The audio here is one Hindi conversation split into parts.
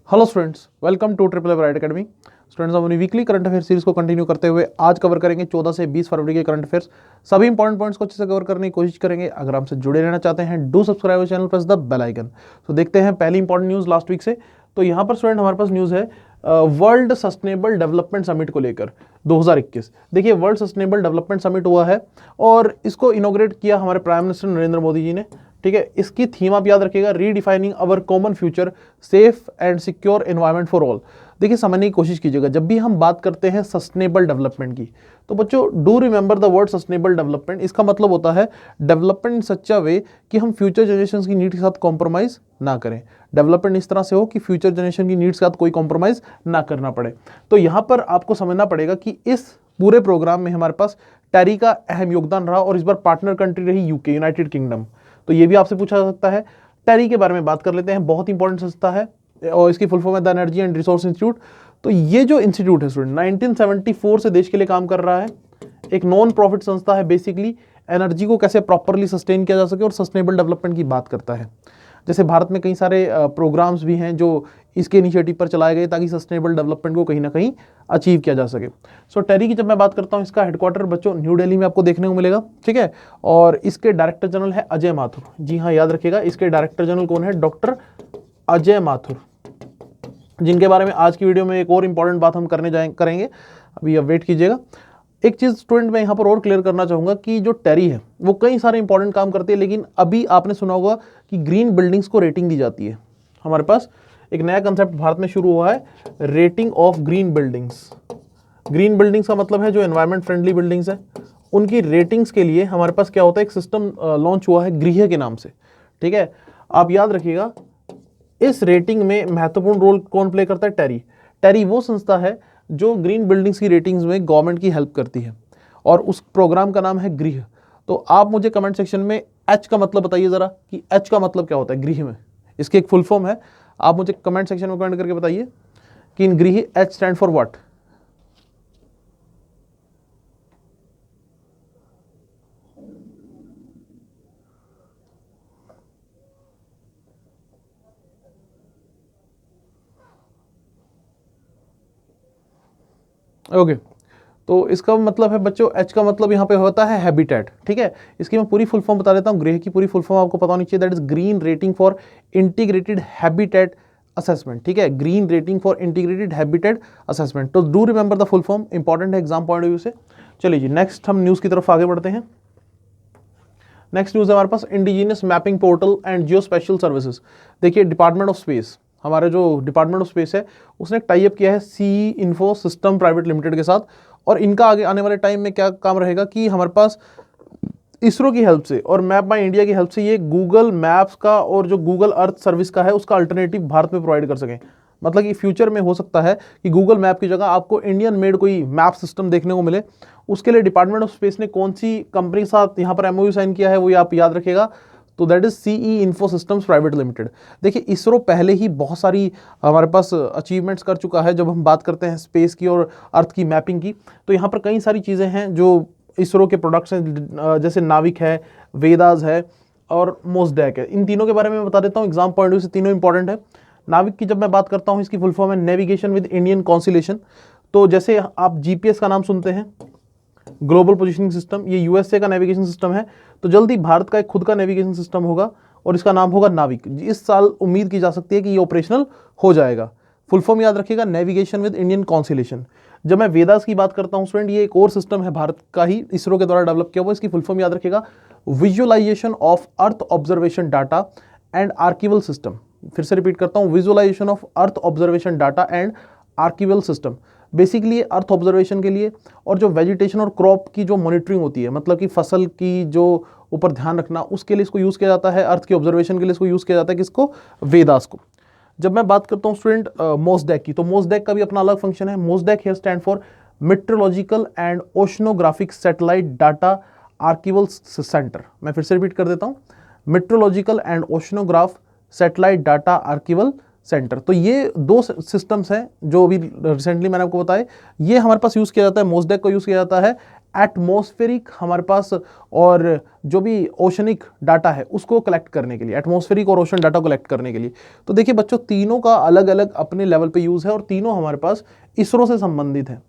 Hello students, welcome to Triple Bright Academy. Students, हम अपनी वीकली करंट अफेयर सीरीज को कंटिन्यू करते हुए आज कवर करेंगे 14 से 20 फरवरी के करंट अफेयर्स। सभी इंपॉर्टेंट पॉइंट्स को अच्छे से कवर करने की कोशिश करेंगे। अगर हमसे जुड़े रहना चाहते हैं, do subscribe channel, press the bell icon. तो देखते हैं पहली इंपॉर्टेंट न्यूज़ लास्ट वीक से। तो यहाँ पर स्टूडेंट हमारे पास न्यूज़ है वर्ल्ड सस्टेनेबल डेवलपमेंट समिट को लेकर 2021। देखिए, वर्ल्ड सस्टेनेबल डेवलपमेंट समिट हुआ है और इसको इनोग्रेट किया हमारे प्राइम मिनिस्टर नरेंद्र मोदी जी ने। ठीक है, इसकी थीम आप याद रखिएगा, redefining our common future, safe and secure environment for all. देखिए, समझने की कोशिश कीजिएगा, जब भी हम बात करते हैं सस्टेनेबल डेवलपमेंट की, तो बच्चों do remember the word sustainable development. इसका मतलब होता है डेवलपमेंट इन सच अ वे कि हम फ्यूचर जनरेशन की नीड के साथ कॉम्प्रोमाइज ना करें। डेवलपमेंट इस तरह से हो कि फ्यूचर जनरेशन की नीड्स के साथ कोई कॉम्प्रोमाइज ना करना पड़े। तो यहाँ पर आपको समझना पड़ेगा कि इस पूरे प्रोग्राम में हमारे पास टेरी का अहम योगदान रहा और इस बार पार्टनर कंट्री रही यूके, यूनाइटेड किंगडम। तो ये भी आपसे पूछा जा सकता है। टेरी के बारे में बात कर लेते हैं। बहुत इंपॉर्टेंट संस्था है और इसकी फुल फॉर्म है the energy and resource institute. तो ये जो इंस्टीट्यूट है स्टूडेंट 1974 से देश के लिए काम कर रहा है। एक नॉन प्रॉफिट संस्था है। बेसिकली एनर्जी को कैसे प्रॉपरली सस्टेन किया जा सके और सस्टेनेबल डेवलपमेंट की बात करता है। जैसे भारत में कई सारे प्रोग्राम्स भी हैं जो इसके इनिशिएटिव पर चलाए गए ताकि सस्टेनेबल डेवलपमेंट को कहीं ना कहीं अचीव किया जा सके। सो टेरी की जब मैं बात करता हूँ, इसका हेडक्वार्टर बच्चों न्यू दिल्ली में आपको देखने को मिलेगा। ठीक है, और इसके डायरेक्टर जनरल है अजय माथुर। जी हाँ, याद रखिएगा, इसके डायरेक्टर जनरल कौन है? डॉक्टर अजय माथुर, जिनके बारे में आज की वीडियो में एक और इंपॉर्टेंट बात हम करेंगे। अभी अब वेट कीजिएगा। एक चीज स्टूडेंट मैं यहाँ पर और क्लियर करना चाहूंगा कि जो टेरी है वो कई सारे इंपॉर्टेंट काम करती है, लेकिन अभी आपने सुना होगा कि ग्रीन बिल्डिंग्स को रेटिंग दी जाती है। हमारे पास एक नया कंसेप्ट भारत में शुरू हुआ है, rating of green buildings. Green buildings का मतलब है जो एनवायरमेंट फ्रेंडली बिल्डिंग्स है, उनकी रेटिंग्स के लिए हमारे पास क्या होता है, एक सिस्टम लॉन्च हुआ है गृह के नाम से। ठीक है, आप याद रखिएगा, इस रेटिंग में महत्वपूर्ण रोल कौन प्ले करता है? टेरी। टेरी वो संस्था है जो ग्रीन बिल्डिंग्स की रेटिंग्स में गवर्नमेंट की हेल्प करती है और उस प्रोग्राम का नाम है गृह। तो आप मुझे कमेंट सेक्शन में एच का मतलब बताइए जरा कि एच का मतलब क्या होता है गृह में। इसकी एक फुल फॉर्म है, आप मुझे कमेंट सेक्शन में कमेंट करके बताइए कि इन गृह H stand for what. Okay, तो इसका मतलब है बच्चों, एच का मतलब यहाँ पे होता है हैबिटेट। ठीक है, इसकी मैं पूरी फुल फॉर्म बता देता हूँ। गृह की पूरी फुल फॉर्म आपको पता होनी चाहिए, that is green rating for integrated habitat assessment. ठीक है, green rating for integrated habitat assessment. तो do remember the full form, important है एग्जाम पॉइंट ऑफ व्यू से। चलिए जी, नेक्स्ट हम न्यूज़ की तरफ आगे बढ़ते हैं। नेक्स्ट न्यूज़ है हमारे पास indigenous mapping portal and geo spatial services. देखिए, डिपार्टमेंट ऑफ स्पेस, हमारे जो डिपार्टमेंट ऑफ स्पेस है उसने एक टाई अप किया है C info system private limited के साथ। और इनका आगे आने वाले टाइम में क्या काम रहेगा कि हमारे पास इसरो की हेल्प से और मैप माई इंडिया की हेल्प से ये गूगल मैप्स का और जो गूगल अर्थ सर्विस का है उसका अल्टरनेटिव भारत में प्रोवाइड कर सकें। मतलब कि फ्यूचर में हो सकता है कि गूगल मैप की जगह आपको इंडियन मेड कोई मैप सिस्टम देखने को मिले। उसके लिए डिपार्टमेंट ऑफ स्पेस ने कौन सी कंपनी के साथ यहाँ पर एमओयू साइन किया है वो आप याद रखिएगा। तो that is CE info systems private limited. देखिए, इसरो पहले ही बहुत सारी हमारे पास अचीवमेंट्स कर चुका है जब हम बात करते हैं स्पेस की और अर्थ की मैपिंग की। तो यहाँ पर कई सारी चीज़ें हैं जो इसरो के प्रोडक्ट्स हैं, जैसे नाविक है, वेदास है और मोसडैक है। इन तीनों के बारे में मैं बता देता हूँ, एग्जाम पॉइंट ऑफ व्यू से तीनों इंपॉर्टेंट है। नाविक की जब मैं बात करता हूँ, इसकी फुल फॉर्म है नेविगेशन विद इंडियन कॉन्स्टिलेशन। तो जैसे आप जीपीएस का नाम सुनते हैं, ग्लोबल पोजिशनिंग सिस्टम, ये यूएसए का नेविगेशन सिस्टम है। तो जल्दी भारत का एक खुद का नेविगेशन सिस्टम होगा और इसका नाम होगा नाविक। इस साल उम्मीद की जा सकती है कि ये ऑपरेशनल हो जाएगा। फुल फॉर्म याद रखिएगा, नेविगेशन विद इंडियन कॉन्स्टिलेशन। जब मैं वेदास की बात करता हूं स्टूडेंट, ये एक और सिस्टम है भारत का ही, इसरो के द्वारा डेवलप किया हुआ। इसकी फुल फॉर्म याद रखिएगा, visualisation of earth observation data and archival system. फिर से रिपीट करता हूं, visualisation of earth observation data and archival system. Basically earth observation के लिए और जो वेजिटेशन और क्रॉप की जो मॉनिटरिंग होती है, मतलब कि फसल की जो ऊपर ध्यान रखना, उसके लिए इसको यूज़ किया जाता है। अर्थ की ऑब्जर्वेशन के लिए इसको यूज़ किया जाता है, किसको? वेदास को। जब मैं बात करता हूँ स्टूडेंट मोसडैक की, तो मोसडैक का भी अपना अलग फंक्शन है। MOSDAC here stand for meteorological and oceanographic satellite data archival centre. मैं फिर से रिपीट कर देता हूँ, meteorological and oceanograph satellite data archival centre. तो ये दो सिस्टम्स हैं जो अभी रिसेंटली मैंने आपको बताया। ये हमारे पास यूज़ किया जाता है, मोसडैक को यूज़ किया जाता है एटमॉस्फेरिक हमारे पास और जो भी ओशनिक डाटा है उसको कलेक्ट करने के लिए, एटमॉस्फेरिक और ओशन डाटा कलेक्ट करने के लिए। तो देखिए बच्चों, तीनों का अलग अलग अपने लेवल पे यूज़ है और तीनों हमारे पास इसरो से संबंधित है।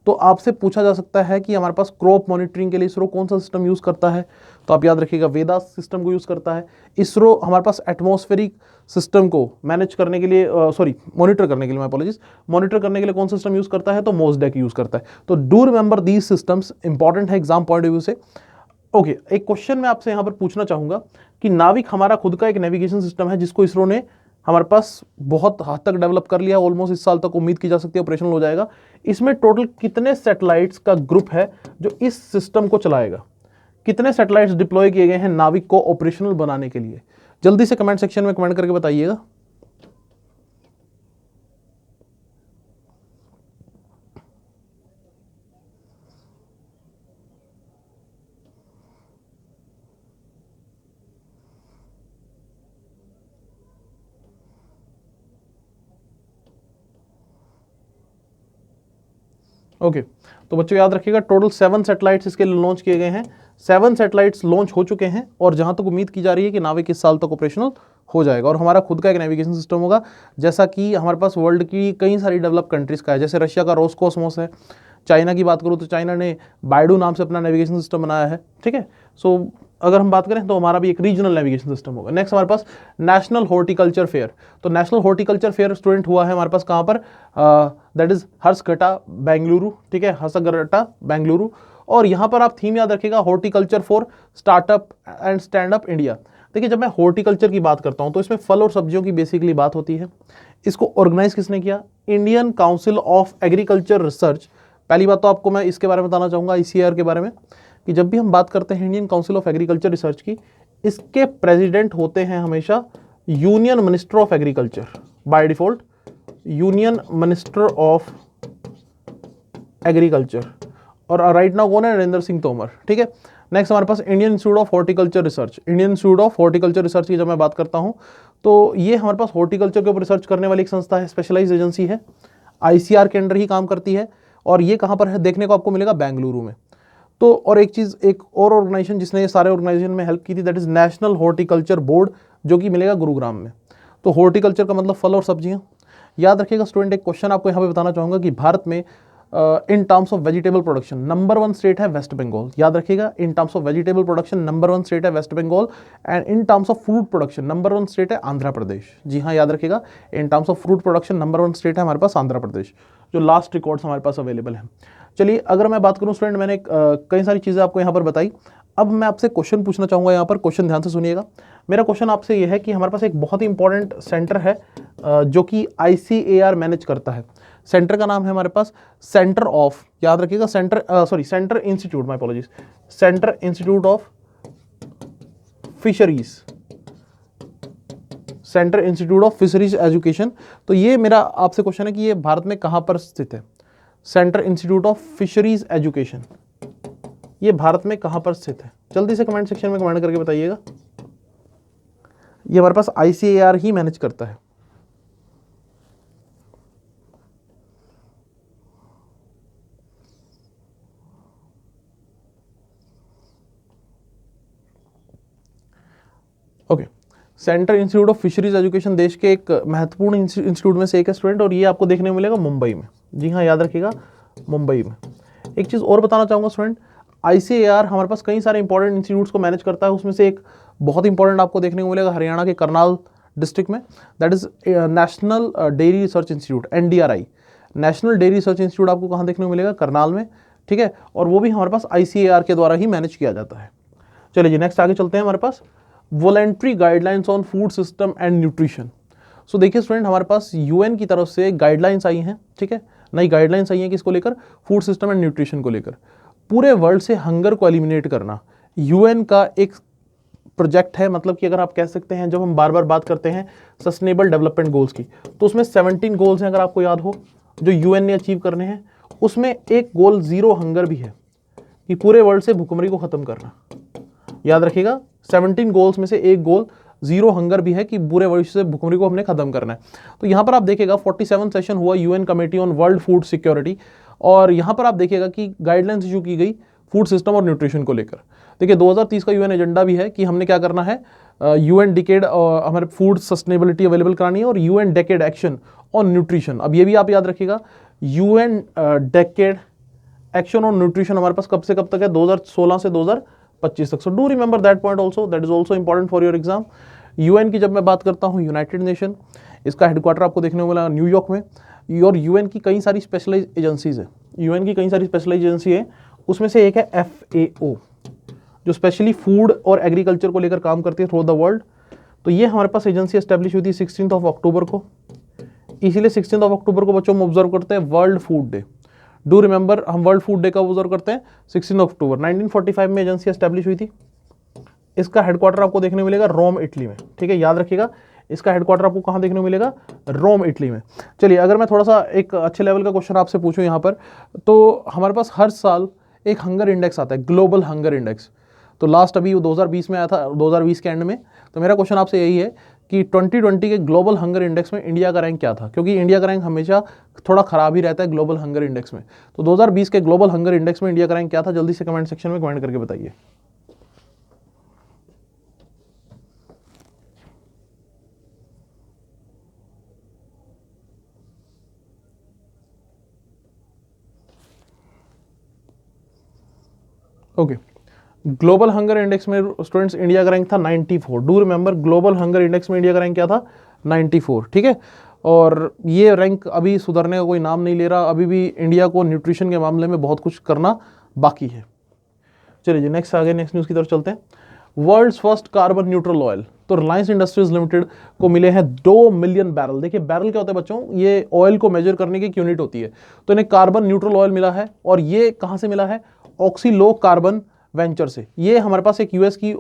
तो आपसे पूछा जा सकता है कि हमारे पास क्रॉप मॉनिटरिंग के लिए इसरो कौन सा सिस्टम यूज़ करता है, तो आप याद रखिएगा वेदास सिस्टम को यूज़ करता है। इसरो हमारे पास एटमॉस्फेरिक सिस्टम को मैनेज करने के लिए, मॉनिटर करने के लिए, मॉनिटर करने के लिए कौन सा सिस्टम यूज़ करता है, तो मोसडेक यूज़ करता है। तो do remember these systems, important है एग्जाम पॉइंट ऑफ व्यू से। ओके, एक क्वेश्चन मैं आपसे यहाँ पर पूछना चाहूँगा कि नाविक हमारा खुद का एक नेविगेशन सिस्टम है जिसको इसरो ने हमारे पास बहुत हद तक डेवलप कर लिया, ऑलमोस्ट इस साल तक उम्मीद की जा सकती है ऑपरेशनल हो जाएगा। इसमें टोटल कितने सैटेलाइट्स का ग्रुप है जो इस सिस्टम को चलाएगा? कितने सैटेलाइट्स डिप्लॉय किए गए हैं नाविक को ऑपरेशनल बनाने के लिए? जल्दी से कमेंट सेक्शन में कमेंट करके बताइएगा। ओके, तो बच्चों याद रखिएगा टोटल 7 सैटेलाइट्स इसके लिए लॉन्च किए गए हैं। 7 सैटेलाइट्स लॉन्च हो चुके हैं और जहां तक उम्मीद की जा रही है कि नाविक इस साल तक ऑपरेशनल हो जाएगा और हमारा खुद का एक नेविगेशन सिस्टम होगा, जैसा कि हमारे पास वर्ल्ड की कई सारी डेवलप कंट्रीज का है। जैसे रशिया का रोसकॉस्मोस है, चाइना की बात करूँ तो चाइना ने बाइडू नाम से अपना नेविगेशन सिस्टम बनाया है, ठीक है। सो अगर हम बात करें तो हमारा भी एक रीजनल नेविगेशन सिस्टम होगा। नेक्स्ट हमारे पास नेशनल हॉर्टिकल्चर फेयर। तो नेशनल हॉर्टिकल्चर फेयर स्टूडेंट हुआ है हमारे पास कहाँ पर, दैट इज हर्षगटा बेंगलुरु, ठीक है, हर्षगटा बेंगलुरु। और यहाँ पर आप थीम याद रखिएगा, horticulture for startup and stand up India. देखिए जब मैं हॉर्टिकल्चर की बात करता हूँ तो इसमें फल और सब्जियों की बेसिकली बात होती है। इसको ऑर्गेनाइज किसने किया? Indian Council of Agriculture research. पहली बात तो आपको मैं इसके बारे में बताना चाहूँगा, ICAR के बारे में, कि जब भी हम बात करते हैं Indian Council of Agriculture Research की, इसके प्रेसिडेंट होते हैं हमेशा union minister of agriculture, by default union minister of agriculture. और राइट नाउ कौन है? नरेंद्र सिंह तोमर, ठीक है। नेक्स्ट हमारे पास Indian Institute of Horticulture Research. Indian Institute of Horticulture Research की जब मैं बात करता हूँ तो ये हमारे पास हॉर्टिकल्चर के ऊपर रिसर्च करने वाली एक संस्था है, स्पेशलाइज एजेंसी है, ICAR के अंडर ही काम करती है। और ये कहाँ पर है देखने को आपको मिलेगा? बेंगलुरु में। तो और एक चीज़, एक और ऑर्गेनाइजेशन जिसने ये सारे ऑर्गेनाइजेशन में हेल्प की थी, that is national horticulture board, जो कि मिलेगा गुरुग्राम में। तो हॉर्टिकल्चर का मतलब फल और सब्जियां। याद रखिएगा स्टूडेंट, एक क्वेश्चन आपको यहाँ पे बताना चाहूँगा कि भारत में in terms of vegetable production number 1 state है वेस्ट बंगाल। याद रखिएगा, in terms of vegetable production number 1 state है West Bengal, and in terms of fruit production number 1 state है आंध्र प्रदेश। जी हाँ, याद रखिएगा, in terms of fruit production number 1 state है हमारे पास आंध्र प्रदेश, जो लास्ट रिकॉर्ड्स हमारे पास अवेलेबल हैं। चलिए अगर मैं बात करूं स्टूडेंट, मैंने कई सारी चीज़ें आपको यहाँ पर बताई। अब मैं आपसे क्वेश्चन पूछना चाहूँगा, यहाँ पर क्वेश्चन ध्यान से सुनिएगा। मेरा क्वेश्चन आपसे ये है कि हमारे पास एक बहुत ही इंपॉर्टेंट सेंटर है जो कि ICAR मैनेज करता है। सेंटर का नाम है हमारे पास सेंटर ऑफ, याद रखिएगा, centre institute, my apologies, centre institute of fisheries, centre institute of fisheries education. तो ये मेरा आपसे क्वेश्चन है कि ये भारत में कहाँ पर स्थित है? Centre institute of fisheries education, ये भारत में कहां पर स्थित है? जल्दी से कमेंट सेक्शन में कमेंट करके बताइएगा। ये हमारे पास ICAR ही मैनेज करता है। Okay, centre institute of fisheries education देश के एक महत्वपूर्ण इंस्टीट्यूट में से एक है स्टूडेंट, और ये आपको देखने को मिलेगा मुंबई में। जी हाँ, याद रखिएगा, मुंबई में। एक चीज़ और बताना चाहूँगा स्टूडेंट, ICAR हमारे पास कई सारे इंपॉर्टेंट इंस्टीट्यूट्स को मैनेज करता है। उसमें से एक बहुत इंपॉर्टेंट आपको देखने को मिलेगा हरियाणा के करनाल डिस्ट्रिक्ट में, that is national dairy research institute, NDRI। National dairy research institute आपको कहाँ देखने को मिलेगा? करनाल में, ठीक है। और वो भी हमारे पास ICAR के द्वारा ही मैनेज किया जाता है। चलिए जी, नेक्स्ट आगे चलते हैं। हमारे पास voluntary guidelines on food system and nutrition. So देखिए स्टूडेंट, हमारे पास UN की तरफ से गाइडलाइंस आई हैं, ठीक है, नई गाइडलाइंस आई हैं किसको लेकर? फूड सिस्टम एंड न्यूट्रिशन को लेकर। पूरे वर्ल्ड से हंगर को एलिमिनेट करना UN का एक प्रोजेक्ट है। मतलब कि अगर आप कह सकते हैं, जब हम बार बार बात करते हैं सस्टेनेबल डेवलपमेंट गोल्स की, तो उसमें 17 गोल्स हैं, अगर आपको याद हो, जो UN ने अचीव करने हैं। उसमें एक गोल जीरो हंगर भी है, कि पूरे वर्ल्ड से भुखमरी को खत्म करना। याद रखिएगा, 17 गोल्स में से एक गोल जीरो हंगर भी है, कि पूरे वर्ल्ड से भुखमरी को हमने खत्म करना है। तो यहाँ पर आप देखिएगा 47 सेशन हुआ UN committee on world food security, और यहाँ पर आप देखिएगा कि गाइडलाइंस इशू की गई फूड सिस्टम और न्यूट्रिशन को लेकर। देखिए 2030 का यूएन एजेंडा भी है कि हमने क्या करना है, यूएन डिकेड हमारे फूड सस्टेनेबिलिटी अवेलेबल करानी है और UN decade action on nutrition. अब ये भी आप याद रखिएगा, UN decade action on nutrition हमारे पास कब से कब तक है, 2016 से 2025 तक। So do remember that point also, that is also important for your exam. UN की जब मैं बात करता हूँ, यूनाइटेड नेशन, इसका हेडक्वार्टर आपको देखने को मिला न्यूयॉर्क में। और यूएन की कई सारी स्पेशलाइज एजेंसीज है, यूएन की कई सारी स्पेशलाइज एजेंसी है, उसमें से एक है FAO जो स्पेशली फूड और एग्रीकल्चर को लेकर काम करती है थ्रू द वर्ल्ड। तो ये हमारे पास एजेंसी एस्टेब्लिश हुई थी 16 अक्टूबर को, इसीलिए 16 अक्टूबर को बच्चों हम ऑब्जर्व करते हैं world food day. Do remember, हम वर्ल्ड फूड डे का ऑब्जर्व करते हैं 16 अक्टूबर। 1945 में एजेंसी एस्टेब्लिश हुई थी। इसका हेडक्वार्टर आपको देखने को मिलेगा रोम, इटली में। ठीक है, याद रखिएगा, इसका हेडक्वार्टर आपको कहाँ देखने को मिलेगा, रोम, इटली में। चलिए, अगर मैं थोड़ा सा एक अच्छे लेवल का क्वेश्चन आपसे पूछूं यहाँ पर, तो हमारे पास हर साल एक हंगर इंडेक्स आता है, ग्लोबल हंगर इंडेक्स। तो लास्ट अभी 2020 में आया था, 2020 के एंड में। तो मेरा क्वेश्चन आपसे यही है कि 2020 के ग्लोबल हंगर इंडेक्स में इंडिया का रैंक क्या था, क्योंकि इंडिया का रैंक हमेशा थोड़ा खराब ही रहता है ग्लोबल हंगर इंडेक्स में। तो 2020 के ग्लोबल हंगर इंडेक्स में इंडिया का रैंक क्या था, जल्दी से कमेंट सेक्शन में कमेंट करके बताइए। ओके, ग्लोबल हंगर इंडेक्स में स्टूडेंट्स इंडिया का रैंक था 94। Do remember, global hunger index में इंडिया का रैंक क्या था, 94। ठीक है, और ये रैंक अभी सुधरने का कोई नाम नहीं ले रहा। अभी भी इंडिया को न्यूट्रिशन के मामले में बहुत कुछ करना बाकी है। चलिए जी, नेक्स्ट आगे नेक्स्ट न्यूज़ की तरफ चलते हैं। World's first carbon neutral oil, तो रिलायंस इंडस्ट्रीज लिमिटेड को मिले हैं 2 मिलियन बैरल। देखिए बैरल क्या होता है बच्चों, ये ऑयल को मेजर करने की एक यूनिट होती है। तो इन्हें कार्बन न्यूट्रल ऑयल मिला है, और ये कहाँ से मिला है, ऑक्सीलो कार्बन वेंचर से। ये हमारे पास एक यूएस की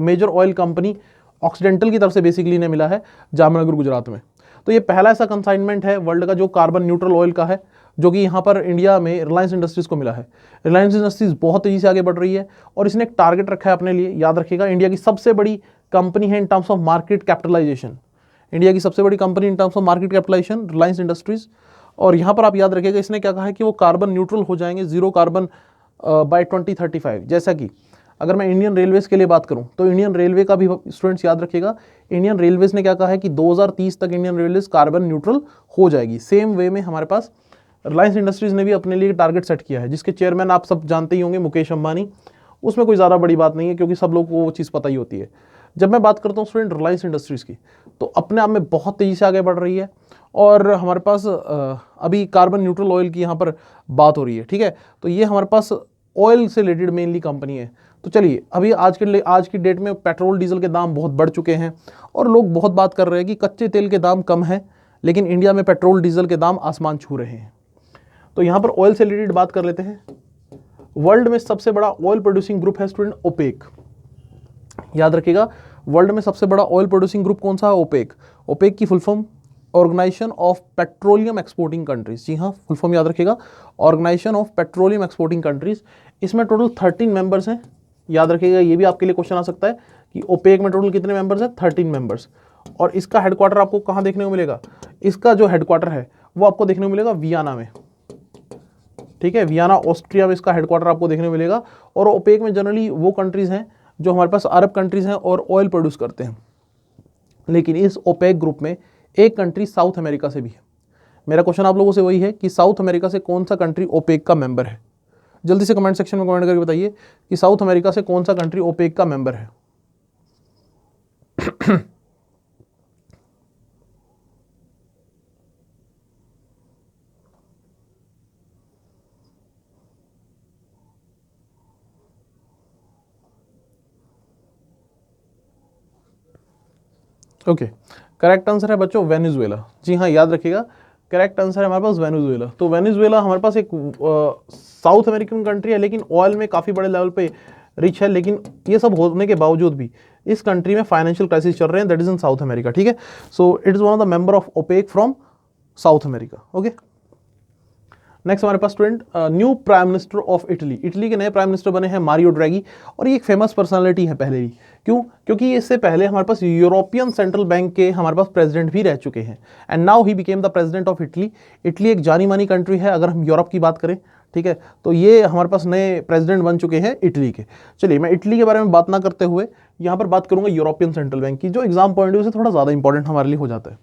मेजर ऑयल कंपनी ऑक्सीडेंटल की तरफ से बेसिकली इन्हें मिला है, जामनगर गुजरात में। तो ये पहला ऐसा कंसाइनमेंट है वर्ल्ड का जो कार्बन न्यूट्रल ऑयल का है, जो कि यहाँ पर इंडिया में रिलायंस इंडस्ट्रीज को मिला है। रिलायंस इंडस्ट्रीज बहुत तेजी से आगे बढ़ रही है, और इसने एक टारगेट रखा है अपने लिए। याद रखिएगा, इंडिया की सबसे बड़ी कंपनी है in terms of market capitalisation. India की सबसे बड़ी company in terms of market capitalisation Reliance Industries. और यहाँ पर आप याद रखिएगा, इसने क्या कहा है कि वो कार्बन न्यूट्रल हो जाएंगे, जीरो कार्बन बाय 2035। जैसा कि अगर मैं इंडियन रेलवेज के लिए बात करूं, तो इंडियन रेलवे का भी स्टूडेंट्स याद रखिएगा, इंडियन रेलवेज ने क्या कहा है कि 2030 तक इंडियन रेलवेज कार्बन न्यूट्रल हो जाएगी। सेम वे में हमारे पास रिलायंस इंडस्ट्रीज ने भी अपने लिए टारगेट सेट किया है, जिसके चेयरमैन आप सब जानते ही होंगे, मुकेश अंबानी। उसमें कोई ज़्यादा बड़ी बात नहीं है, क्योंकि सब लोग को वो चीज़ पता ही होती है। जब मैं बात करता हूँ स्टूडेंट रिलायंस इंडस्ट्रीज़ की, तो अपने आप में बहुत तेज़ी से आगे बढ़ रही है, और हमारे पास अभी कार्बन न्यूट्रल ऑयल की यहाँ पर बात हो रही है। ठीक है, तो ये हमारे पास ऑयल से रिलेटेड मेनली कंपनी है। तो चलिए, अभी आज की डेट में पेट्रोल डीजल के दाम बहुत बढ़ चुके हैं, और लोग बहुत बात कर रहे हैं कि कच्चे तेल के दाम कम हैं, लेकिन इंडिया में पेट्रोल डीजल के दाम आसमान छू रहे हैं। तो यहाँ पर ऑयल से रिलेटेड बात कर लेते हैं। वर्ल्ड में सबसे बड़ा ऑयल प्रोड्यूसिंग ग्रुप है स्टूडेंट ओपेक। याद रखिएगा, वर्ल्ड में सबसे बड़ा ऑयल प्रोड्यूसिंग ग्रुप कौन सा है, ओपेक। ओपेक की full form organisation of petroleum exporting countries. जी हाँ, फुल फॉर्म याद रखिएगा, organisation of petroleum exporting countries. इसमें टोटल 13 मेंबर्स हैं। याद रखिएगा, ये भी आपके लिए क्वेश्चन आ सकता है कि ओपेक में टोटल कितने मेंबर्स हैं, 13 मेंबर्स। और इसका हेडक्वार्टर आपको कहाँ देखने को मिलेगा, इसका जो हेडक्वार्टर है वो आपको देखने को मिलेगा वियना में। ठीक है, वियना ऑस्ट्रिया में इसका हेडक्वार्टर आपको देखने को मिलेगा। और ओपेक में जनरली वो कंट्रीज हैं जो हमारे पास अरब कंट्रीज हैं और ऑयल प्रोड्यूस करते हैं। लेकिन इस ओपेक ग्रुप में एक कंट्री साउथ अमेरिका से भी है। मेरा क्वेश्चन आप लोगों से वही है कि साउथ अमेरिका से कौन सा कंट्री ओपेक का मेंबर है। जल्दी से कमेंट सेक्शन में कमेंट करके बताइए कि साउथ अमेरिका से कौन सा कंट्री ओपेक का मेंबर है। ओके, करेक्ट आंसर है बच्चों वेनेजुएला। जी हाँ, याद रखिएगा, करेक्ट आंसर है हमारे पास वेनेजुएला। तो वेनेजुएला हमारे पास एक साउथ अमेरिकन कंट्री है, लेकिन ऑयल में काफ़ी बड़े लेवल पे रिच है। लेकिन ये सब होने के बावजूद भी इस कंट्री में फाइनेंशियल क्राइसिस चल रहे हैं, that is in South America. ठीक है, so it is one of the member of OPEC from South America. Okay, next हमारे पास student new prime minister of Italy. Italy के नए प्राइम मिनिस्टर बने हैं मारियो ड्रैगी, और ये एक फेमस पर्सनालिटी है पहले ही। क्यों? क्योंकि इससे पहले हमारे पास यूरोपियन सेंट्रल बैंक के हमारे पास प्रेसिडेंट भी रह चुके हैं, and now he became the president of Italy. Italy एक जानी मानी कंट्री है अगर हम यूरोप की बात करें। ठीक है, तो ये हमारे पास नए प्रेसिडेंट बन चुके हैं इटली के। चलिए मैं इटली के बारे में बात ना करते हुए यहाँ पर बात करूंगा यूरोपियन सेंट्रल बैंक की, जो एग्जाम पॉइंट ऑफ व्यू से थोड़ा ज़्यादा इंपॉर्टेंट हमारे लिए हो जाता है।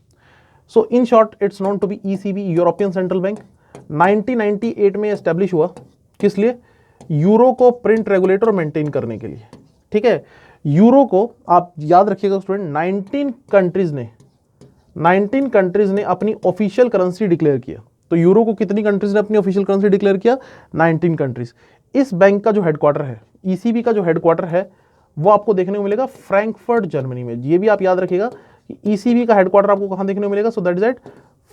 So in short it's known to be ECB, European Central Bank. 1998 में एस्टेब्लिश हुआ, किस लिए? यूरो को प्रिंट रेगुलेटर मेंटेन करने के लिए, ठीक है। यूरो को आप याद रखिएगा स्टूडेंट, 19 कंट्रीज ने अपनी ऑफिशियल करेंसी डिक्लेयर किया। तो यूरो को कितनी कंट्रीज ने अपनी ऑफिशियल करेंसी डिक्लेयर किया? 19 कंट्रीज। इस बैंक का जो हेडक्वार्टर है, ईसीबी का जो हेडक्वार्टर है, वो आपको देखने को मिलेगा फ्रैंकफर्ट जर्मनी में। ये भी आप याद रखिएगा कि ईसीबी का हेडक्वार्टर आपको कहां देखने को मिलेगा? So that is at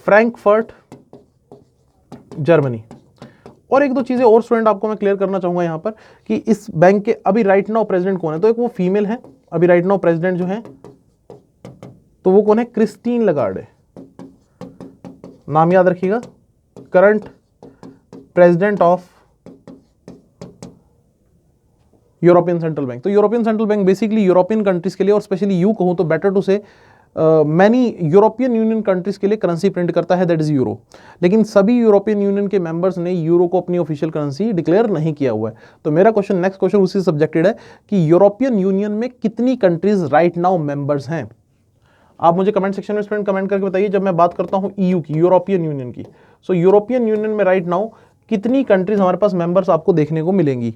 Frankfurt Germany. और एक दो चीजें और स्टूडेंट आपको मैं क्लियर करना चाहूंगा यहां पर कि इस बैंक के अभी राइट नाउ प्रेसिडेंट कौन है। तो एक वो फीमेल है अभी राइट नाउ प्रेसिडेंट जो है, तो वो कौन है? क्रिस्टीन लगार्डे, नाम याद रखिएगा, current president of European Central Bank. तो European Central Bank basically European countries के लिए, और स्पेशली यू कहूं तो better to say many European Union countries के लिए करेंसी प्रिंट करता है, दैट इज यूरो। लेकिन सभी यूरोपियन यूनियन के मेंबर्स ने यूरो को अपनी ऑफिशियल करेंसी डिक्लेयर नहीं किया हुआ है। तो मेरा क्वेश्चन, नेक्स्ट क्वेश्चन उसी सब्जेक्टेड है कि यूरोपियन यूनियन में कितनी कंट्रीज राइट नाउ मेंबर्स हैं? आप मुझे कमेंट सेक्शन में स्टूडेंट कमेंट करके बताइए। जब मैं बात करता हूं ईयू की, यूरोपियन यूनियन की, सो यूरोपियन यूनियन में राइट नाउ कितनी कंट्रीज हमारे पास मेंबर्स आपको देखने को मिलेंगी?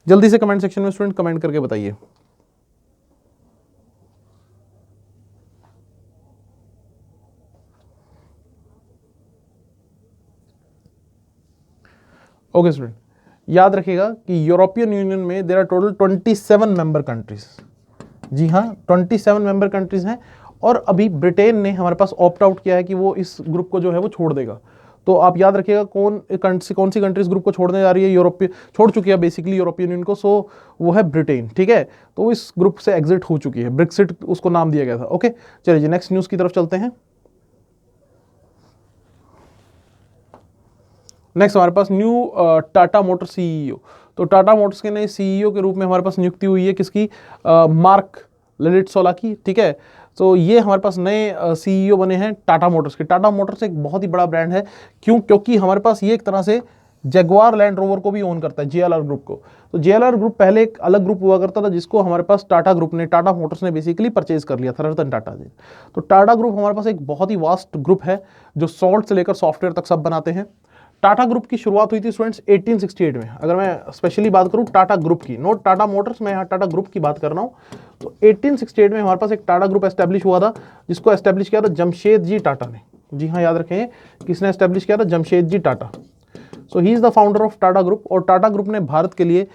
जल्दी से कमेंट सेक्शन में स्टूडेंट कमेंट करके बताइए। ओके स्टूडेंट, याद रखिएगा कि यूरोपियन यूनियन में there are total 27 member countries. जी हाँ, 27 मेंबर कंट्रीज हैं। और अभी ब्रिटेन ने हमारे पास ऑप्ट आउट किया है कि वो इस ग्रुप को जो है वो छोड़ देगा। तो आप याद रखिएगा कौन सी कंट्रीज ग्रुप को छोड़ने जा रही है? यूरोपीय छोड़ चुकी है बेसिकली यूरोपियन यूनियन को, सो वो है ब्रिटेन, ठीक है। तो इस ग्रुप से एग्जिट हो चुकी है, ब्रेक्सिट उसको नाम दिया गया था। ओके, चलिए जी नेक्स्ट न्यूज की तरफ चलते हैं। नेक्स्ट हमारे पास न्यू टाटा मोटर सीईओ। तो टाटा मोटर्स के नए सीईओ के रूप में हमारे पास नियुक्ति हुई है किसकी? मार्क ललितसोला की, ठीक है। तो ये हमारे पास नए सीईओ बने हैं टाटा मोटर्स के। टाटा मोटर्स एक बहुत ही बड़ा ब्रांड है, क्यों? क्योंकि हमारे पास ये एक तरह से जगुआर लैंड रोवर को भी ओन करता है, जेएलआर ग्रुप को। तो जेएलआर ग्रुप पहले एक अलग ग्रुप हुआ करता था, जिसको हमारे पास टाटा ग्रुप ने, टाटा मोटर्स ने बेसिकली परचेज कर लिया था, रतन टाटा जी। तो टाटा ग्रुप हमारे पास एक बहुत ही वास्ट ग्रुप है, जो सॉल्ट से लेकर सॉफ्टवेयर तक सब बनाते हैं। टाटा ग्रुप की शुरुआत हुई थी स्टूडेंट्स 1868 में। अगर मैं स्पेशली बात करूं टाटा ग्रुप की, नोट टाटा मोटर्स, मैं यहाँ टाटा ग्रुप की बात कर रहा हूं। तो 1868 में हमारे पास एक टाटा ग्रुप एस्टेब्लिश हुआ था, जिसको एस्टेब्लिश किया था जमशेद जी टाटा ने। जी हाँ, याद रखें किसने एस्टेब्लिश किया था? Jamshed ji Tata. So he is the founder of Tata group. और टाटा ग्रुप ने भारत के लिए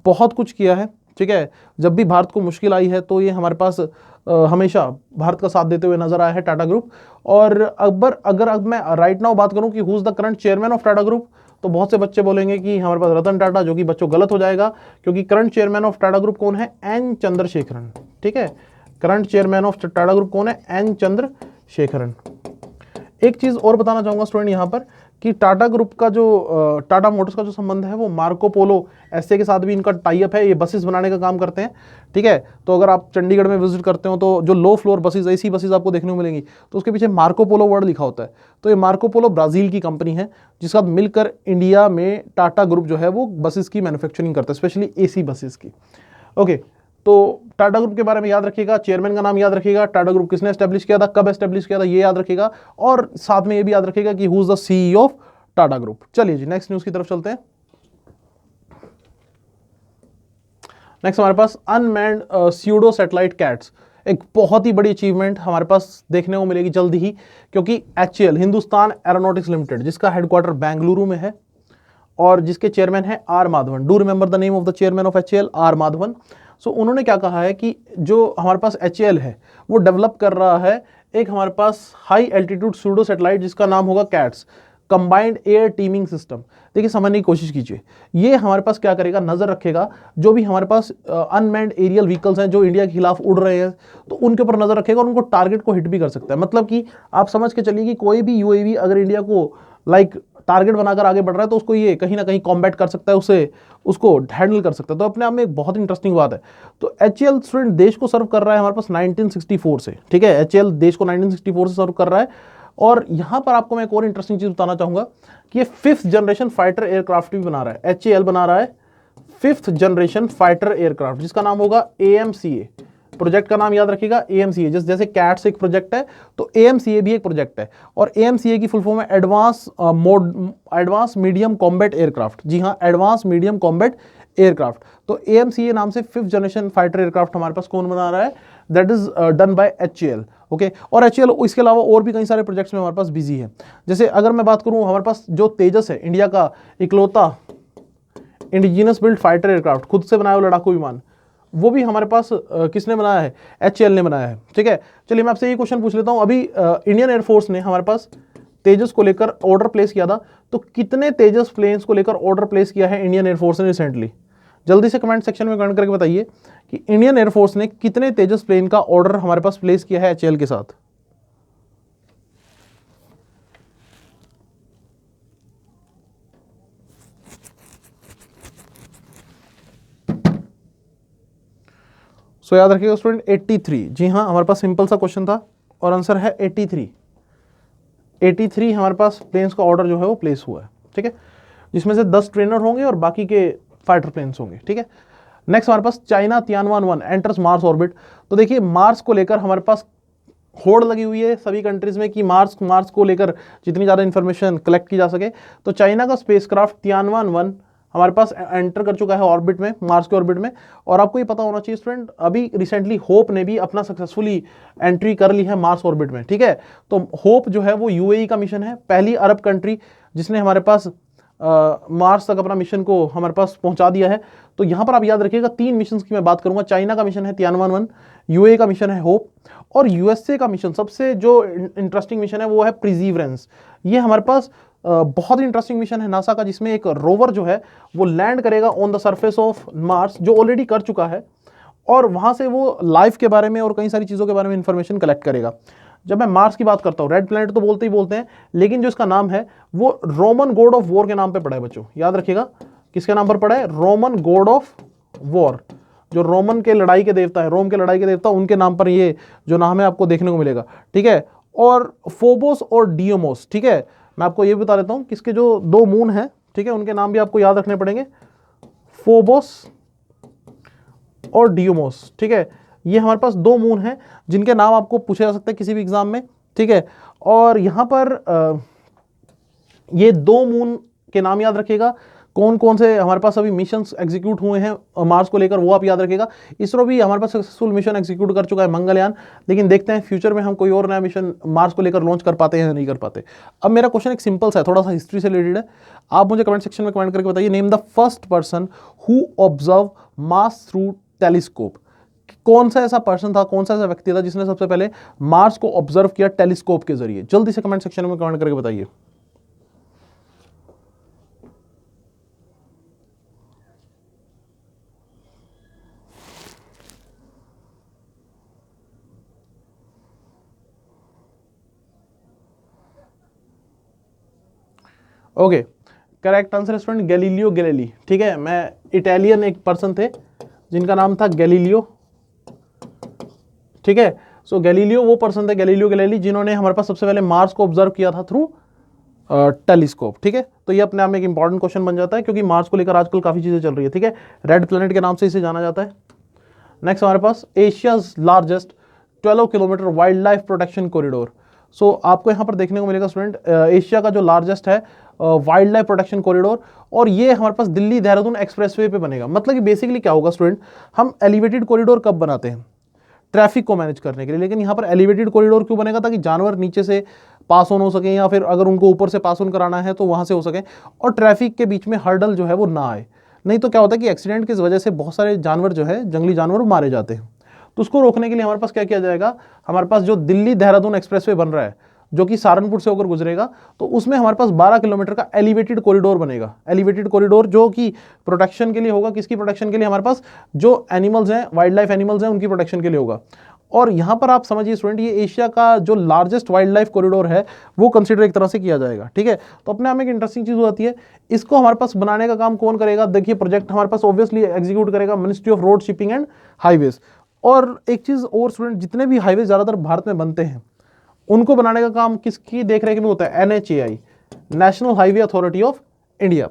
बहुत कुछ किया है, ठीक है। जब भी भारत को मुश्किल आई है तो ये हमारे पास हमेशा भारत का साथ देते हुए नजर आया है टाटा ग्रुप। और अगर अब मैं राइट नाउ बात करूं कि who is the current chairman of Tata group, तो बहुत से बच्चे बोलेंगे कि हमारे पास रतन टाटा, जो कि बच्चों गलत हो जाएगा, क्योंकि current chairman of Tata group कौन है? एन चंद्रशेखरन, ठीक है। Current chairman of Tata group कौन है? एन चंद्रशेखरन। एक चीज और बताना चाहूंगा स्टूडेंट यहाँ पर कि टाटा ग्रुप का जो टाटा मोटर्स का जो संबंध है वो मार्को पोलो ऐसे के साथ भी इनका टाई अप है। ये बसेस बनाने का काम करते हैं, ठीक है। तो अगर आप चंडीगढ़ में विजिट करते हो तो जो लो फ्लोर बसेस, ऐसी बसेस आपको देखने को मिलेंगी, तो उसके पीछे मार्को पोलो वर्ड लिखा होता है। तो ये मार्को पोलो ब्राजील की कंपनी है, जिसके साथ मिलकर इंडिया में टाटा ग्रुप जो है वो बसेस की मैन्युफैक्चरिंग करता है, स्पेशली एसी बसेस की। ओके, तो टाटा ग्रुप के बारे में याद रखिएगा, चेयरमैन का नाम याद रखिएगा, टाटा ग्रुप किसने एस्टेब्लिश किया था, कब एस्टेब्लिश किया था, ये याद रखिएगा। और साथ में ये भी याद रखिएगा कि who is the CEO of Tata group. चलिए जी नेक्स्ट न्यूज की तरफ चलते हैं। नेक्स्ट हमारे पास अनमैन्ड स्यूडो सैटेलाइट कैट्स, एक बहुत ही बड़ी अचीवमेंट हमारे पास देखने को मिलेगी जल्दी ही, क्योंकि एचएएल, हिंदुस्तान एरोनॉटिक्स लिमिटेड, जिसका हेडक्वार्टर बेंगलुरु में है और जिसके चेयरमैन है R Madhavan. Do remember the name of the chairman of HAL? R Madhavan. So उन्होंने क्या कहा है कि जो हमारे पास एचएएल है वो डेवलप कर रहा है एक हमारे पास हाई एल्टीट्यूड सूडो सैटेलाइट, जिसका नाम होगा cats, combined air teeming system. देखिए समझने की कोशिश कीजिए, ये हमारे पास क्या करेगा? नजर रखेगा जो भी हमारे पास अनमैन्ड एरियल व्हीकल्स हैं जो इंडिया के खिलाफ उड़ रहे हैं, तो उनके ऊपर नजर रखेगा और उनको टारगेट को हिट भी कर सकता है। मतलब कि आप समझ के चलिए कि कोई भी यूएवी अगर इंडिया को टारगेट बनाकर आगे बढ़ रहा है तो उसको ये कहीं ना कहीं कॉम्बैट कर सकता है, उसको हैंडल कर सकता है। तो अपने आप में एक बहुत इंटरेस्टिंग बात है। तो एचएएल स्टूडेंट देश को सर्व कर रहा है हमारे पास 1964 से, ठीक है। एचएएल देश को 1964 से सर्व कर रहा है और यहां पर आपको मैं एक और इंटरेस्टिंग चीज बताना चाहूंगा कि ये 5th जनरेशन फाइटर एयरक्राफ्ट भी बना रहा है, HAL बना रहा है 5th जनरेशन फाइटर एयरक्राफ्ट, जिसका नाम होगा AMCA। प्रोजेक्ट का नाम याद रखिएगा, AMCA। जैसे कैट्स एक प्रोजेक्ट है, तो AMCA भी एक प्रोजेक्ट है, और AMCA की फुल फॉर्म है एडवांस मीडियम कॉम्बैट एयरक्राफ्ट। जी हाँ, एडवांस मीडियम कॉम्बैट एयरक्राफ्ट। तो AMCA नाम से 5th जनरेशन फाइटर एयरक्राफ्ट हमारे पास कौन बना रहा है? That is done by HAL। Okay, और HAL इसके अलावा और भी कई सारे प्रोजेक्ट्स में हमारे पास बिजी है। जैसे अगर मैं बात करूं, हमारे पास जो तेजस है, इंडिया का इकलौता इंडिजिनस बिल्ड फाइटर एयरक्राफ्ट, खुद से बनाया हुआ लड़ाकू विमान, वो भी हमारे पास किसने बनाया है? HAL ने बनाया है। ठीक है, चलिए मैं आपसे ये क्वेश्चन पूछ लेता हूं। अभी इंडियन एयरफोर्स ने हमारे पास तेजस को लेकर ऑर्डर प्लेस किया था, तो कितने तेजस प्लेन्स को लेकर ऑर्डर प्लेस किया है इंडियन एयरफोर्स ने रिसेंटली? जल्दी से कमेंट सेक्शन में कमेंट करके बताइए कि इंडियन एयरफोर्स ने कितने तेजस प्लेन का ऑर्डर हमारे पास प्लेस किया है HAL के साथ। सो याद रखिएगा स्टूडेंट, 83। जी हाँ, हमारे पास सिंपल सा क्वेश्चन था और आंसर है 83। 83 हमारे पास प्लेन्स का ऑर्डर जो है वो प्लेस हुआ है। ठीक है, जिसमें से 10 ट्रेनर होंगे और बाकी के फाइटर प्लेन्स होंगे। ठीक है, नेक्स्ट हमारे पास चाइना तियानवान-1 एंटर्स मार्स ऑर्बिट। तो देखिए, मार्स को लेकर हमारे पास होड़ लगी हुई है सभी कंट्रीज में कि मार्स को लेकर जितनी ज़्यादा इंफॉर्मेशन कलेक्ट की जा सके। तो चाइना का स्पेसक्राफ्ट तियानवान-1 हमारे पास एंटर कर चुका है ऑर्बिट में, मार्स के ऑर्बिट में। और आपको ये पता होना चाहिए स्टूडेंट, अभी रिसेंटली होप ने भी अपना सक्सेसफुली एंट्री कर ली है मार्स ऑर्बिट में। ठीक है, तो होप जो है वो UAE का मिशन है, पहली अरब कंट्री जिसने हमारे पास मार्स तक अपना मिशन को हमारे पास पहुंचा दिया है। तो यहां पर आप याद रखिएगा 3 मिशन की मैं बात करूंगा। चाइना का मिशन है तियानवान-1, UAE का मिशन है होप, और USA का मिशन सबसे जो इंटरेस्टिंग मिशन है वो है परसिवरेंस। ये हमारे पास बहुत ही इंटरेस्टिंग मिशन है नासा का, जिसमें एक रोवर जो है वो लैंड करेगा on the surface of Mars, जो ऑलरेडी कर चुका है, और वहां से वो लाइफ के बारे में और कई सारी चीजों के बारे में इंफॉर्मेशन कलेक्ट करेगा। जब मैं मार्स की बात करता हूँ, रेड प्लैनेट तो बोलते ही बोलते हैं, लेकिन जो इसका नाम है वो रोमन गॉड ऑफ वॉर के नाम पे पड़ा है बच्चों। याद रखिएगा, किसके नाम पर पड़ा है? Roman God of war. जो रोमन के लड़ाई के देवता है, रोम के लड़ाई के देवता, उनके नाम पर ये जो नाम है आपको देखने को मिलेगा। ठीक है, और फोबोस और डियोमोस। ठीक है, मैं आपको ये बता देता हूँ, किसके जो 2 मून है, ठीक है, उनके नाम भी आपको याद रखने पड़ेंगे, फोबोस और डियोमोस। ठीक है, ये हमारे पास 2 मून हैं जिनके नाम आपको पूछे जा सकते हैं किसी भी एग्जाम में। ठीक है, और यहां पर ये 2 मून के नाम याद रखिएगा। कौन कौन से हमारे पास अभी मिशंस एग्जीक्यूट हुए हैं मार्स को लेकर, वो आप याद रखिएगा। इसरो भी हमारे पास सक्सेसफुल मिशन एग्जीक्यूट कर चुका है, मंगलयान। लेकिन देखते हैं फ्यूचर में हम कोई और नया मिशन मार्स को लेकर लॉन्च कर पाते हैं या नहीं कर पाते। अब मेरा क्वेश्चन एक सिंपल सा है, थोड़ा सा हिस्ट्री से रिलेटेड है। आप मुझे कमेंट सेक्शन में कमेंट करके बताइए, name the first person who observe Mars through telescope. कौन सा ऐसा पर्सन था, कौन सा ऐसा व्यक्ति था जिसने सबसे पहले मार्स को ऑब्जर्व किया टेलीस्कोप के जरिए? जल्दी से कमेंट सेक्शन में कमेंट करके बताइए। Okay, correct answer student Galileo Galilei. ठीक है, मैं इटालियन एक पर्सन थे जिनका नाम था गैलीलियो। ठीक है, सो गैलीलियो वो पर्सन थे, गैलीलियो गैलीली, जिन्होंने हमारे पास सबसे पहले मार्स को ऑब्जर्व किया था थ्रू टेलीस्कोप। ठीक है, तो ये अपने आप में एक इंपॉर्टेंट क्वेश्चन बन जाता है, क्योंकि मार्स को लेकर आजकल काफी चीजें चल रही है। ठीक है, रेड प्लैनेट के नाम से इसे जाना जाता है। नेक्स्ट हमारे पास Asia's largest 12 kilometre wildlife protection corridor. So आपको यहाँ पर देखने को मिलेगा स्टूडेंट, एशिया का जो लार्जेस्ट है वाइल्ड लाइफ प्रोटेक्शन कॉरिडोर, और ये हमारे पास दिल्ली देहरादून एक्सप्रेसवे पे बनेगा। मतलब कि बेसिकली क्या होगा स्टूडेंट, हम एलिवेटेड कॉरिडोर कब बनाते हैं? ट्रैफिक को मैनेज करने के लिए। लेकिन यहाँ पर एलिवेटेड कॉरिडोर क्यों बनेगा? ताकि जानवर नीचे से पास ऑन हो सके, या फिर अगर उनको ऊपर से पास ऑन कराना है तो वहाँ से हो सके, और ट्रैफिक के बीच में हर्डल जो है वो ना आए। नहीं तो क्या होता है कि एक्सीडेंट की वजह से बहुत सारे जानवर जो है, जंगली जानवर, मारे जाते हैं। तो उसको रोकने के लिए हमारे पास क्या किया जाएगा? हमारे पास जो दिल्ली देहरादून एक्सप्रेसवे बन रहा है, जो कि सहारनपुर से होकर गुजरेगा, तो उसमें हमारे पास 12 किलोमीटर का एलिवेटेड कॉरिडोर बनेगा। एलिवेटेड कॉरिडोर जो कि प्रोटेक्शन के लिए होगा। किसकी प्रोटेक्शन के लिए? हमारे पास जो एनिमल्स हैं, वाइल्ड लाइफ एनिमल्स हैं, उनकी प्रोटेक्शन के लिए होगा। और यहाँ पर आप समझिए स्टूडेंट, ये एशिया का जो लार्जेस्ट वाइल्ड लाइफ कॉरिडोर है वो कंसीडर एक तरह से किया जाएगा। ठीक है, तो अपने आप में एक इंटरेस्टिंग चीज हो जाती है। इसको हमारे पास बनाने का काम कौन करेगा? देखिए, प्रोजेक्ट हमारे पास ऑब्वियसली एग्जीक्यूट करेगा ministry of road, shipping and highways. और एक चीज और स्टूडेंट, जितने भी हाईवे ज्यादातर भारत में बनते हैं, उनको बनाने का काम किसकी देखरेख में होता है? NHAI, national highway authority of India.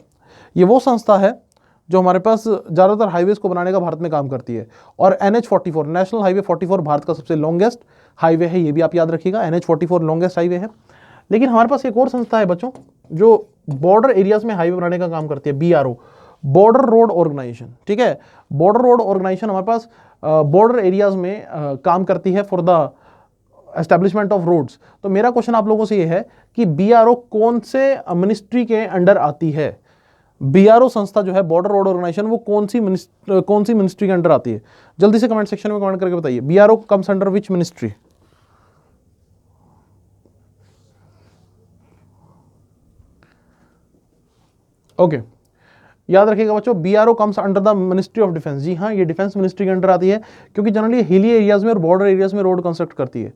ये वो संस्था है जो हमारे पास ज़्यादातर हाईवेज को बनाने का भारत में काम करती है। और NH44, नेशनल हाईवे 44 भारत का सबसे लॉन्गेस्ट हाईवे है, ये भी आप याद रखिएगा, NH44 लॉन्गेस्ट हाईवे है। लेकिन हमारे पास एक और संस्था है बच्चों जो बॉर्डर एरियाज में हाईवे बनाने का काम करती है, BRO, बॉर्डर रोड ऑर्गेनाइजेशन। ठीक है, बॉर्डर रोड ऑर्गेनाइजेशन हमारे पास बॉर्डर एरियाज में काम करती है for the establishment of roads. तो मेरा क्वेश्चन आप लोगों से ये है कि BRO कौन से मिनिस्ट्री के अंडर आती है? BRO संस्था जो है बॉर्डर रोड ऑर्गेनाइजेशन, वो कौन सी मिनिस्ट्री के अंडर आती है? जल्दी से कमेंट सेक्शन में कमेंट करके बताइए, BRO comes under which ministry? Okay, याद रखिएगा बच्चों, BRO comes under the ministry of defence. जी हाँ, ये डिफेंस मिनिस्ट्री के अंडर आती है, क्योंकि जनरली हिली एरियाज में और बॉर्डर एरियाज में रोड कंस्ट्रक्ट करती है।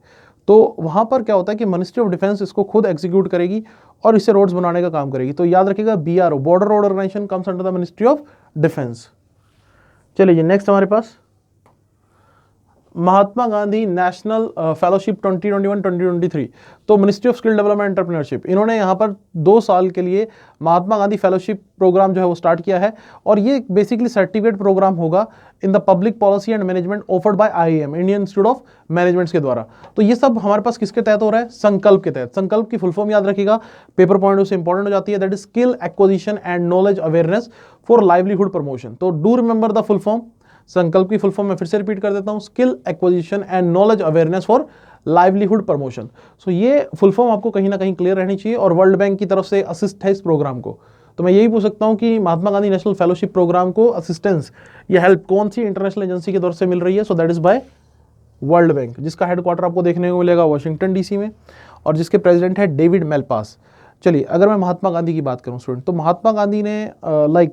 तो वहां पर क्या होता है कि मिनिस्ट्री ऑफ डिफेंस इसको खुद एग्जीक्यूट करेगी और इससे रोड्स बनाने का काम करेगी। तो याद रखिएगा, BRO, Border Road Organisation, comes under the ministry of Defence. चलिए जी, नेक्स्ट हमारे पास महात्मा गांधी नेशनल फेलोशिप 2021-2023। तो ministry of Skill Development entrepreneurship, इन्होंने यहाँ पर 2 साल के लिए महात्मा गांधी फेलोशिप प्रोग्राम जो है वो स्टार्ट किया है। और ये बेसिकली सर्टिफिकेट प्रोग्राम होगा in the public policy and management offered by IIM, Indian Institute of management के द्वारा। तो ये सब हमारे पास किसके तहत हो रहा है? संकल्प के तहत। संकल्प की फुल फॉर्म याद रखिएगा, पेपर पॉइंट उससे इंपॉर्टेंट हो जाती है, that is skill acquisition and knowledge awareness for livelihood promotion. तो do remember the full form. Sankalp की फुल फॉर्म मैं फिर से रिपीट कर देता हूं, skill acquisition and knowledge awareness for livelihood promotion. So ये फुल फॉर्म आपको कहीं ना कहीं क्लियर रहनी चाहिए। और वर्ल्ड बैंक की तरफ से असिस्ट है इस प्रोग्राम को। तो मैं यही पूछ सकता हूं कि महात्मा गांधी नेशनल फेलोशिप प्रोग्राम को असिस्टेंस या हेल्प कौन सी इंटरनेशनल एजेंसी की तरफ से मिल रही है? सो that is by world bank, जिसका हेडक्वार्टर आपको देखने को मिलेगा वाशिंगटन DC में, और जिसके प्रेसिडेंट है डेविड मेलपास। चलिए, अगर मैं महात्मा गांधी की बात करूं स्टूडेंट, तो महात्मा गांधी ने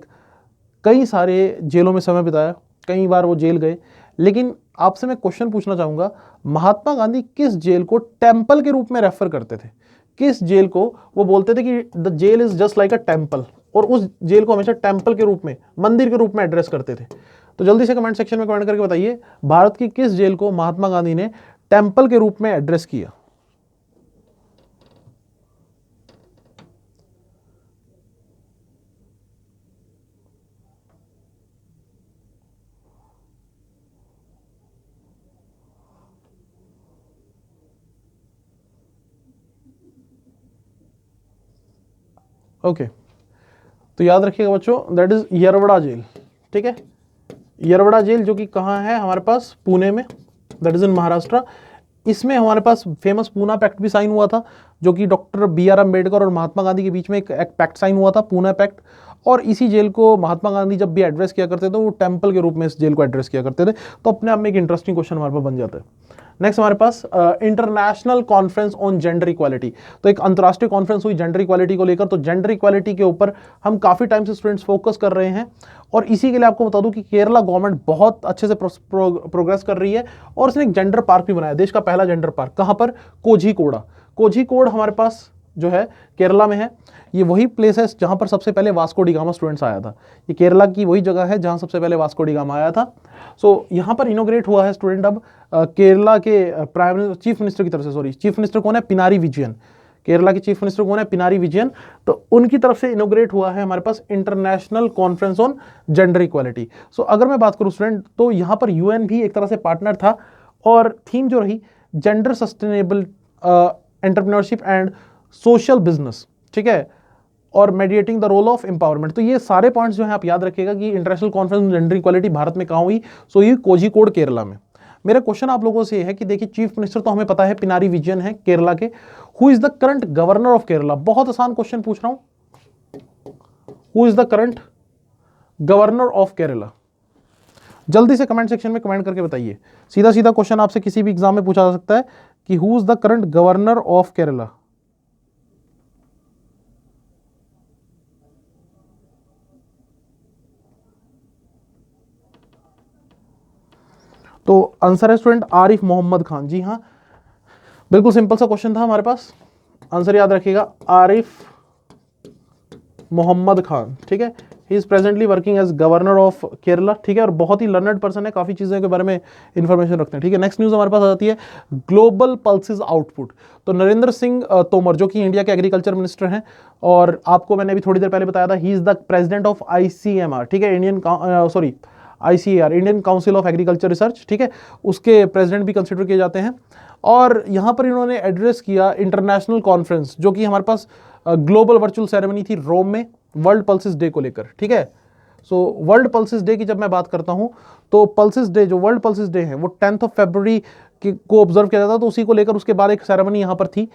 कई सारे जेलों में समय बिताया, कई बार वो जेल गए। लेकिन आपसे मैं क्वेश्चन पूछना चाहूंगा, महात्मा गांधी किस जेल को टेम्पल के रूप में रेफर करते थे? किस जेल को वो बोलते थे कि the jail is just like a temple, और उस जेल को हमेशा टेम्पल के रूप में, मंदिर के रूप में एड्रेस करते थे? तो जल्दी से कमेंट सेक्शन में कमेंट करके बताइए, भारत की किस जेल को महात्मा गांधी ने टेम्पल के रूप में एड्रेस किया? ओके, तो याद रखिएगा बच्चों, दैट इज यरवड़ा जेल। ठीक है, यरवड़ा जेल जो कि कहाँ है? हमारे पास पुणे में, दैट इज इन महाराष्ट्र। इसमें हमारे पास फेमस पूना पैक्ट भी साइन हुआ था, जो कि डॉक्टर BR अम्बेडकर और महात्मा गांधी के बीच में एक पैक्ट साइन हुआ था, पूना पैक्ट। और इसी जेल को महात्मा गांधी जब भी एड्रेस किया करते थे, वो टेम्पल के रूप में इस जेल को एड्रेस किया करते थे। तो अपने आप में एक इंटरेस्टिंग क्वेश्चन हमारे पास बन जाता है। नेक्स्ट हमारे पास international conference on gender equality. तो एक अंतर्राष्ट्रीय कॉन्फ्रेंस हुई जेंडर इक्वालिटी को लेकर। तो जेंडर इक्वालिटी के ऊपर हम काफ़ी टाइम से स्टूडेंट्स फोकस कर रहे हैं, और इसी के लिए आपको बता दूं कि केरला गवर्नमेंट बहुत अच्छे से प्रोग्रेस कर रही है, और उसने एक जेंडर पार्क भी बनाया, देश का पहला जेंडर पार्क। कहाँ पर? कोझीकोड। कोझीकोड हमारे पास जो है केरला में है। ये वही प्लेस है जहाँ पर सबसे पहले वास्को डी गामा स्टूडेंट्स आया था। ये केरला की वही जगह है जहाँ सबसे पहले वास्को डी गामा आया था। सो यहाँ पर इनोग्रेट हुआ है स्टूडेंट अब केरला के चीफ मिनिस्टर की तरफ से। सॉरी, चीफ मिनिस्टर कौन है? पिनारी विजयन। केरला के चीफ मिनिस्टर कौन है? पिनारी विजयन। तो उनकी तरफ से इनोग्रेट हुआ है हमारे पास international conference on gender equality. So अगर मैं बात करूँ स्टूडेंट, तो यहाँ पर UN भी एक तरह से पार्टनर था, और थीम जो रही gender sustainable entrepreneurship and social business. ठीक है, और mediating the role of empowerment. तो ये सारे पॉइंट्स जो हैं आप याद रखिएगा कि international conference on gender equality Bharat में कहाँ हुई? सो ये कोझीकोड केरला में। मेरा क्वेश्चन आप लोगों से ये है कि देखिए, चीफ मिनिस्टर तो हमें पता है पिनारी विजयन है केरला के। Who is the current governor of Kerala? बहुत आसान क्वेश्चन पूछ रहा हूं, who is the current governor of Kerala? जल्दी से कमेंट सेक्शन में कमेंट करके बताइए। सीधा सीधा क्वेश्चन आपसे किसी भी एग्जाम में पूछा जा सकता है कि who is the current governor of Kerala? तो आंसर है स्टूडेंट आरिफ मोहम्मद खान। जी हाँ, बिल्कुल सिंपल सा क्वेश्चन था हमारे पास। आंसर याद रखिएगा, आरिफ मोहम्मद खान। ठीक है, he is presently working as governor of Kerala, ठीक है, और बहुत ही लर्नड पर्सन है, काफी चीजों के बारे में इंफॉर्मेशन रखते हैं, ठीक है। नेक्स्ट न्यूज हमारे पास आ जाती है ग्लोबल पल्सेस आउटपुट। तो नरेंद्र सिंह तोमर जो कि इंडिया के एग्रीकल्चर मिनिस्टर हैं, और आपको मैंने अभी थोड़ी देर पहले बताया था ही is the president of ICMR, ठीक है, ICAR, Indian Council of Agriculture research, ठीक है, उसके प्रेसिडेंट भी कंसिडर किए जाते हैं। और यहाँ पर इन्होंने एड्रेस किया इंटरनेशनल कॉन्फ्रेंस जो कि हमारे पास ग्लोबल वर्चुअल सेरेमनी थी रोम में वर्ल्ड पल्सेस डे को लेकर, ठीक है। सो वर्ल्ड पल्सेस डे की जब मैं बात करता हूँ तो पल्सेस डे, जो वर्ल्ड पल्सेस डे है वो 10 फरवरी को ऑब्जर्व किया जाता, तो उसी को लेकर उसके बाद एक सेरेमनी यहाँ पर थी।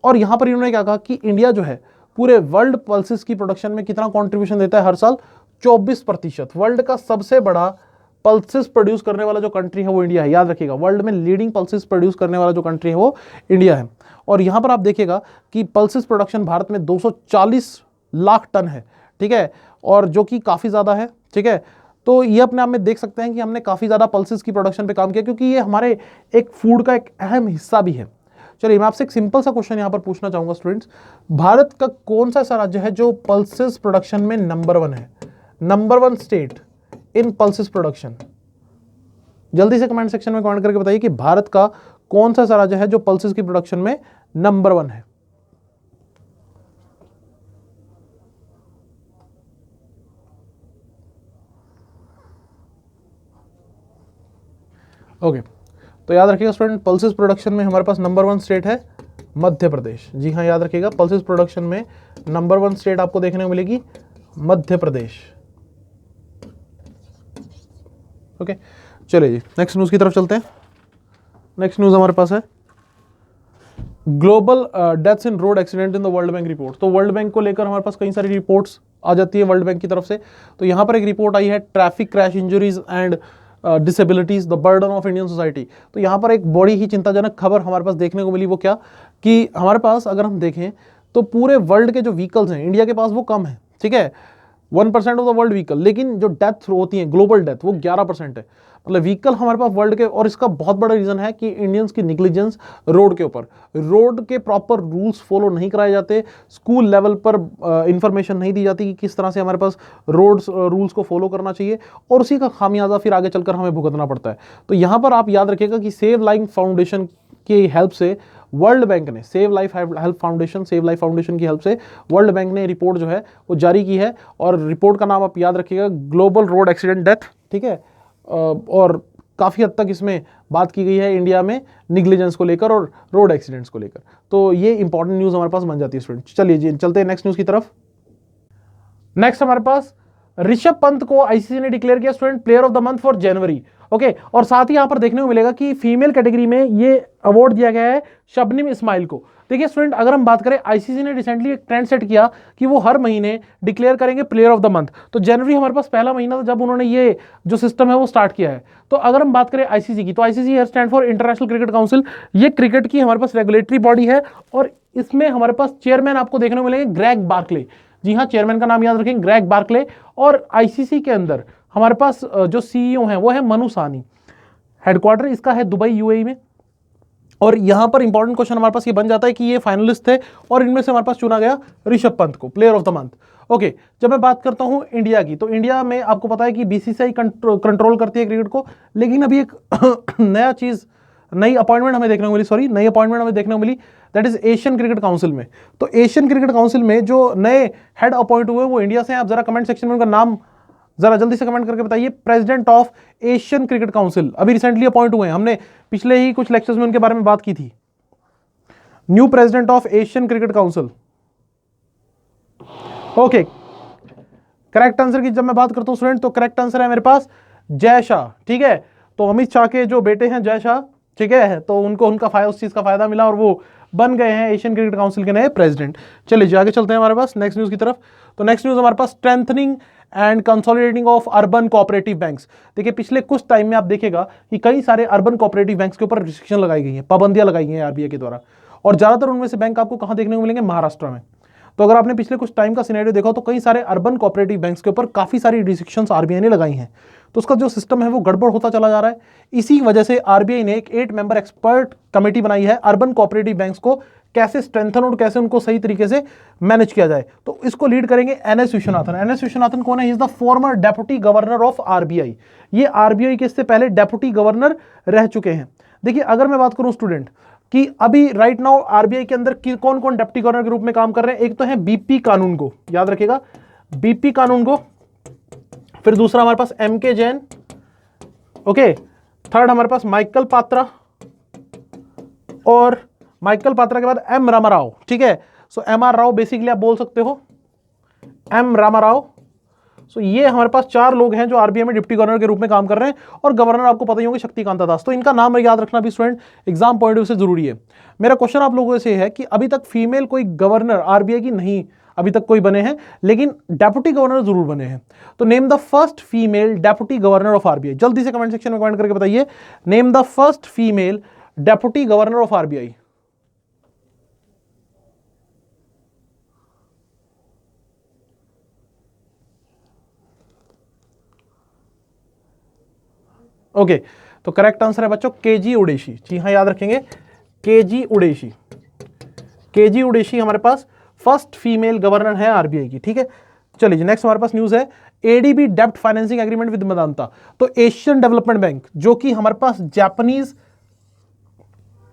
और यहाँ पर इन्होंने क्या कहा कि इंडिया जो है पूरे वर्ल्ड पल्सेस की प्रोडक्शन में कितना कॉन्ट्रीब्यूशन देता है हर साल, 24%। वर्ल्ड का सबसे बड़ा पल्सेस प्रोड्यूस करने वाला जो कंट्री है वो इंडिया है, याद रखिएगा, वर्ल्ड में लीडिंग पल्सेस प्रोड्यूस करने वाला जो कंट्री है वो इंडिया है। और यहां पर आप देखिएगा कि पल्सेस प्रोडक्शन भारत में 240 लाख टन है, ठीक है, और जो कि काफी ज्यादा है, ठीक है। तो ये अपने आप में देख सकते हैं कि हमने काफी ज्यादा पल्सेस की प्रोडक्शन पे काम किया, क्योंकि ये हमारे एक फूड का एक अहम हिस्सा भी है। चलिए मैं आपसे एक सिंपल सा क्वेश्चन यहां पर पूछना चाहूंगा स्टूडेंट्स, भारत का कौन सा ऐसा राज्य है जो पल्सेस प्रोडक्शन में नंबर 1 है, number 1 state in pulses production? जल्दी से कमेंट सेक्शन में कमेंट करके बताइए कि भारत का कौन सा ऐसा राज्य है जो पल्सेस की प्रोडक्शन में नंबर 1 है। ओके, तो याद रखिएगा स्टूडेंट, पल्सेस प्रोडक्शन में हमारे पास नंबर 1 स्टेट है मध्य प्रदेश। जी हाँ, याद रखिएगा, पल्सेस प्रोडक्शन में नंबर 1 स्टेट आपको देखने को मिलेगी मध्य प्रदेश। ओके, चलिए जी नेक्स्ट न्यूज की तरफ चलते हैं। नेक्स्ट न्यूज हमारे पास है global deaths in road accident in the world bank report. तो वर्ल्ड बैंक को लेकर हमारे पास कई सारी रिपोर्ट्स आ जाती है वर्ल्ड बैंक की तरफ से। तो यहाँ पर एक रिपोर्ट आई है traffic crash injuries and disabilities the burden of Indian society. तो यहाँ पर एक बड़ी ही चिंताजनक खबर हमारे पास देखने को मिली, वो क्या कि हमारे पास अगर हम देखें तो पूरे वर्ल्ड के जो व्हीकल्स हैं इंडिया के पास वो कम है, ठीक है, 1% ऑफ द वर्ल्ड व्हीकल, लेकिन जो डेथ होती है ग्लोबल डेथ वो 11% है। मतलब व्हीकल हमारे पास वर्ल्ड के, और इसका बहुत बड़ा रीजन है कि इंडियंस की निग्लिजेंस रोड के ऊपर, रोड के प्रॉपर रूल्स फॉलो नहीं कराए जाते, स्कूल लेवल पर इंफॉर्मेशन नहीं दी जाती कि किस तरह से हमारे पास रोड रूल्स को फॉलो करना चाहिए, और उसी का खामियाजा फिर आगे चलकर हमें भुगतना पड़ता है। तो यहाँ पर आप याद रखिएगा कि सेव लाइफ फाउंडेशन की हेल्प से वर्ल्ड बैंक ने, सेव लाइफ फाउंडेशन की हेल्प से वर्ल्ड बैंक ने रिपोर्ट जो है वो जारी की है, और रिपोर्ट का नाम आप याद रखिएगा ग्लोबल रोड एक्सीडेंट डेथ, ठीक है। और काफ़ी हद तक इसमें बात की गई है इंडिया में निग्लिजेंस को लेकर और रोड एक्सीडेंट्स को लेकर। तो ये इंपॉर्टेंट न्यूज़ हमारे पास बन जाती है स्टूडेंट। चलिए जी चलते हैं नेक्स्ट न्यूज़ की तरफ। नेक्स्ट हमारे पास ऋषभ पंत को आईसीसी ने डिक्लेयर किया student player of the month for January. Okay, और साथ ही यहां पर देखने को मिलेगा कि फीमेल कैटेगरी में ये अवार्ड दिया गया है शबनम इस्माइल को। देखिए स्टूडेंट, अगर हम बात करें, आईसीसी ने रिसेंटली एक ट्रेंड सेट किया कि वो हर महीने डिक्लेयर करेंगे प्लेयर ऑफ द मंथ। तो जनवरी हमारे पास पहला महीना था जब उन्होंने ये जो सिस्टम है वो स्टार्ट किया है। तो अगर हम बात करें आईसीसी की, तो ICC stand for international cricket council, ये क्रिकेट की हमारे पास रेगुलेटरी बॉडी है, और इसमें हमारे पास चेयरमैन आपको देखने को मिलेंगे ग्रेग बार्कले। जी हाँ, चेयरमैन का नाम याद रखेंगे, ग्रेग बार्कले। और आईसीसी के अंदर हमारे पास जो सीईओ हैं वो है मनु सानी, हेडक्वार्टर इसका है दुबई यूएई में। और यहां पर इंपॉर्टेंट क्वेश्चन हमारे पास ये बन जाता है कि ये फाइनलिस्ट थे और इनमें से हमारे पास चुना गया ऋषभ पंत को player of the month. Okay, जब मैं बात करता हूं इंडिया की, तो इंडिया में आपको पता है कि बीसीसीआई कंट्रोल करती है क्रिकेट को, लेकिन अभी एक नई अपॉइंटमेंट हमें देखने को मिली, that is Asian cricket council में। तो एशियन क्रिकेट काउंसिल में जो नए हेड अपॉइंट हुए वो इंडिया से हैं। आप जरा कमेंट सेक्शन में उनका नाम जरा जल्दी से कमेंट करके बताइए। President of Asian cricket council अभी रिसेंटली अपॉइंट हुए हैं, हमने पिछले ही कुछ लेक्चर्स में उनके बारे में बात की थी। New president of Asian cricket council. Okay, correct answer की जब मैं बात करता हूं स्टूडेंट, तो करेक्ट आंसर है मेरे पास जय शाह, ठीक है। तो अमित शाह के जो बेटे हैं जय शाह, ठीक है, तो उनको उस चीज का फायदा मिला और वो बन गए हैं एशियन क्रिकेट काउंसिल के नए प्रेसिडेंट। चलिए जी आगे चलते हैं हमारे पास नेक्स्ट न्यूज की तरफ। तो नेक्स्ट न्यूज हमारे पास strengthening and consolidating of urban cooperative banks. देखिए पिछले कुछ टाइम में आप देखेगा कि कई सारे अर्बन कोऑपरेटिव बैंक्स के ऊपर रिस्ट्रिक्शन लगाई गई हैं, पाबंदियां लगाई गई हैं आरबीआई के द्वारा, और ज्यादातर उनमें से बैंक आपको कहां देखने को मिलेंगे, महाराष्ट्र में। तो अगर आपने पिछले कुछ टाइम का सिनेरियो देखा तो कई सारे अर्बन कोऑपरेटिव बैंक्स के ऊपर काफी सारी रिस्ट्रिक्शंस आरबीआई ने लगाई हैं, तो उसका जो सिस्टम है वो गड़बड़ होता चला जा रहा है। इसी वजह से आरबीआई ने एक 8 मेंबर एक्सपर्ट कमेटी बनाई है अर्बन कोऑपरेटिव बैंक्स को कैसे स्ट्रेंथन और कैसे उनको सही तरीके से मैनेज किया जाए। तो इसको लीड करेंगे एनएस विश्वनाथन। एनएस विश्वनाथन कौन है? Is the former deputy governor of RBI. ये आरबीआई के इससे पहले डेप्यूटी गवर्नर रह चुके हैं। देखिए अगर मैं बात करूं स्टूडेंट कि अभी राइट नाउ आरबीआई के अंदर कौन कौन डेप्यूटी गवर्नर के रूप में काम कर रहे हैं, एक तो है बीपी कानूनगो, याद रखिएगा बीपी कानूनगो, फिर दूसरा हमारे पास एमके जैन, ओके, थर्ड हमारे पास माइकल पात्रा, और माइकल पात्रा के बाद एम रामाराव, ठीक है। सो एम आर राव बेसिकली आप बोल सकते हो, एम रामाराव। सो ये हमारे पास 4 लोग हैं जो आरबीआई में डिप्टी गवर्नर के रूप में काम कर रहे हैं, और गवर्नर आपको पता ही होंगे शक्तिकांता दास। तो इनका नाम याद रखना भी student exam point of view से जरूरी है। मेरा क्वेश्चन आप लोगों से है कि अभी तक फीमेल कोई गवर्नर आरबीआई की नहीं अभी तक कोई बने हैं, लेकिन डेप्यूटी गवर्नर जरूर बने हैं। तो name the first female deputy governor of RBI, जल्दी से कमेंट सेक्शन में कमेंट करके बताइए, name the first female deputy governor of RBI. Okay, तो करेक्ट आंसर है बच्चों केजी उडेशी। जी हाँ, याद रखेंगे केजी उडेशी। केजी उडेशी हमारे पास फर्स्ट फीमेल गवर्नर है आरबीआई की, ठीक है। चलिए जी, नेक्स्ट हमारे पास न्यूज है एडीबी डेब्ट फाइनेंसिंग एग्रीमेंट विद मेदांता। तो एशियन डेवलपमेंट बैंक जो कि हमारे पास जापानीज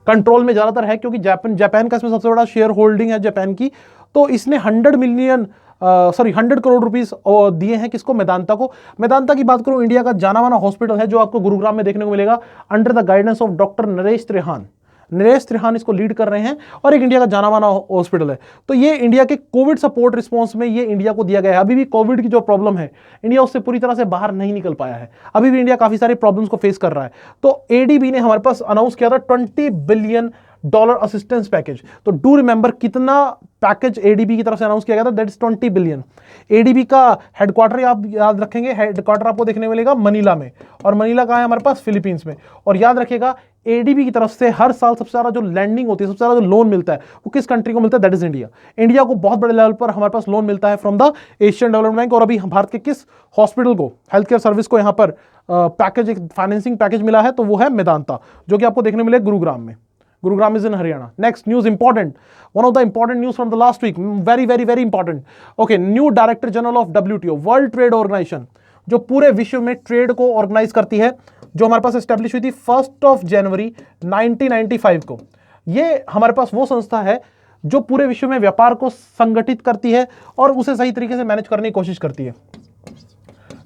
कंट्रोल में ज्यादातर है, क्योंकि जापान का इसमें सबसे बड़ा शेयर होल्डिंग है जापान की। तो इसने 100 करोड़ रुपीस दिए हैं किसको? मेदांता को। मेदांता की बात करूं, इंडिया का जाना माना हॉस्पिटल है जो आपको गुरुग्राम में देखने को मिलेगा, under the guidance of doctor Naresh Trehan. Naresh Trehan इसको लीड कर रहे हैं, और एक इंडिया का जाना माना हॉस्पिटल है। तो ये इंडिया के कोविड सपोर्ट रिस्पॉन्स में ये इंडिया को दिया गया है। अभी भी कोविड की जो प्रॉब्लम है, इंडिया उससे पूरी तरह से बाहर नहीं निकल पाया है, अभी भी इंडिया काफी सारे प्रॉब्लम्स को फेस कर रहा है। तो एडीबी ने हमारे पास अनाउंस किया था $20 बिलियन असिस्टेंस पैकेज। तो डू रिमेंबर कितना पैकेज एडीबी की तरफ से अनाउंस किया गया था, दैट इज 20 बिलियन। एडीबी का हेडक्वार्टर आप याद रखेंगे, हेडक्वार्टर आपको देखने मिलेगा मनीला में, और मनीला कहाँ है? हमारे पास फिलीपींस में। और याद रखिएगा एडीबी की तरफ से हर साल सबसे ज्यादा जो लैंडिंग होती है, सबसे ज्यादा जो लोन मिलता है, वो किस कंट्री को मिलता है? That is India. इंडिया को बहुत बड़े लेवल पर हमारे पास लोन मिलता है from the Asian development bank. और अभी भारत के किस हॉस्पिटल को, हेल्थ केयर सर्विस को यहाँ पर पैकेज, एक फाइनेंसिंग पैकेज मिला है, तो वो है मेदांता, जो कि आपको देखने मिले गुरुग्राम में। Gurugram is in Haryana. Next news important. One of the important news from the last week. Very, very, very important. Okay, new Director General of WTO, World Trade Organization, जो पूरे विश्व में ट्रेड को ऑर्गेनाइज करती है, जो हमारे पास एस्टेब्लिश हुई थी 1 जनवरी 1995 को। ये हमारे पास वो संस्था है जो पूरे विश्व में व्यापार को संगठित करती है और उसे सही तरीके से मैनेज करने की कोशिश करती है।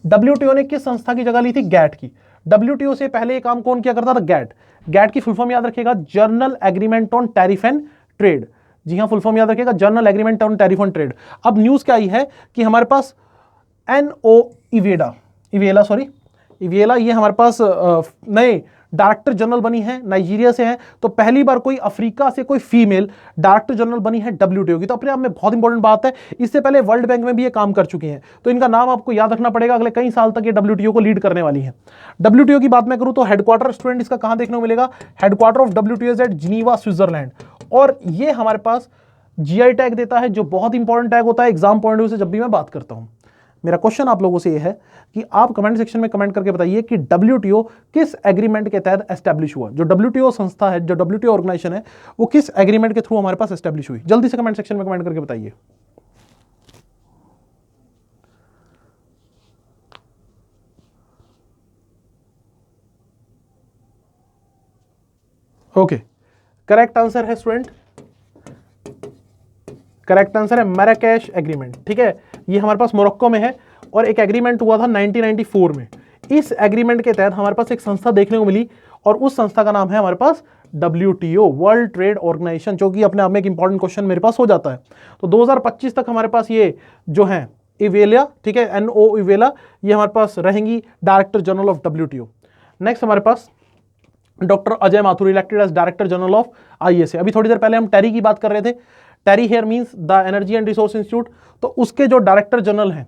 WTO ने किस संस्था की जगह ली थी? गैट की। WTO से पहले ये काम कौन किया करता था? गैट। गैट की फुल फॉर्म याद रखिएगा, general agreement on tariff and trade. जी हां, फुल फॉर्म याद रखिएगा, general agreement on tariff and trade. अब न्यूज क्या आई है कि हमारे पास इवेला ये हमारे पास नए डायरेक्टर जनरल बनी है, नाइजीरिया से है। तो पहली बार कोई अफ्रीका से कोई फीमेल डायरेक्टर जनरल बनी है WTO की। तो अपने आप में बहुत इंपॉर्टेंट बात है। इससे पहले वर्ल्ड बैंक में भी ये काम कर चुकी हैं, तो इनका नाम आपको याद रखना पड़ेगा। अगले कई साल तक ये WTO को लीड करने वाली है। WTO की बात मैं करूं तो हेडक्वार्टर स्टूडेंट इसका कहां देखने को मिलेगा? Headquarter of WTO is at Geneva, Switzerland. और ये हमारे पास GI टैग देता है, जो बहुत इंपॉर्टेंट टैग होता है एग्जाम पॉइंट ऑफ व्यू से जब भी मैं बात करता हूं। मेरा क्वेश्चन आप लोगों से यह है कि आप कमेंट सेक्शन में कमेंट करके बताइए कि WTO किस एग्रीमेंट के तहत एस्टैब्लिश हुआ। जो WTO संस्था है, जो WTO ऑर्गेनाइजेशन है, वो किस एग्रीमेंट के थ्रू हमारे पास एस्टैब्लिश हुई? जल्दी से कमेंट सेक्शन में कमेंट करके बताइए। ओके, करेक्ट आंसर है स्टूडेंट, करेक्ट आंसर है मैराकेश एग्रीमेंट। ठीक है, ये हमारे पास मोरक्को में है और एक एग्रीमेंट हुआ था 1994 में। इस एग्रीमेंट के तहत हमारे पास एक संस्था देखने को मिली और उस संस्था का नाम है हमारे पास WTO, वर्ल्ड ट्रेड ऑर्गेनाइजेशन, जो कि अपने आप में एक इंपॉर्टेंट क्वेश्चन मेरे पास हो जाता है। तो 2025 तक हमारे पास ये जो है इवेला, ठीक है, NO इवेला, ये हमारे पास रहेंगी director general of WTO। Next हमारे पास doctor Ajay Mathur, elected as director general of ISA। अभी थोड़ी देर पहले हम टेरी की बात कर रहे थे। TERI here means the energy and resource institute. तो उसके जो डायरेक्टर जनरल हैं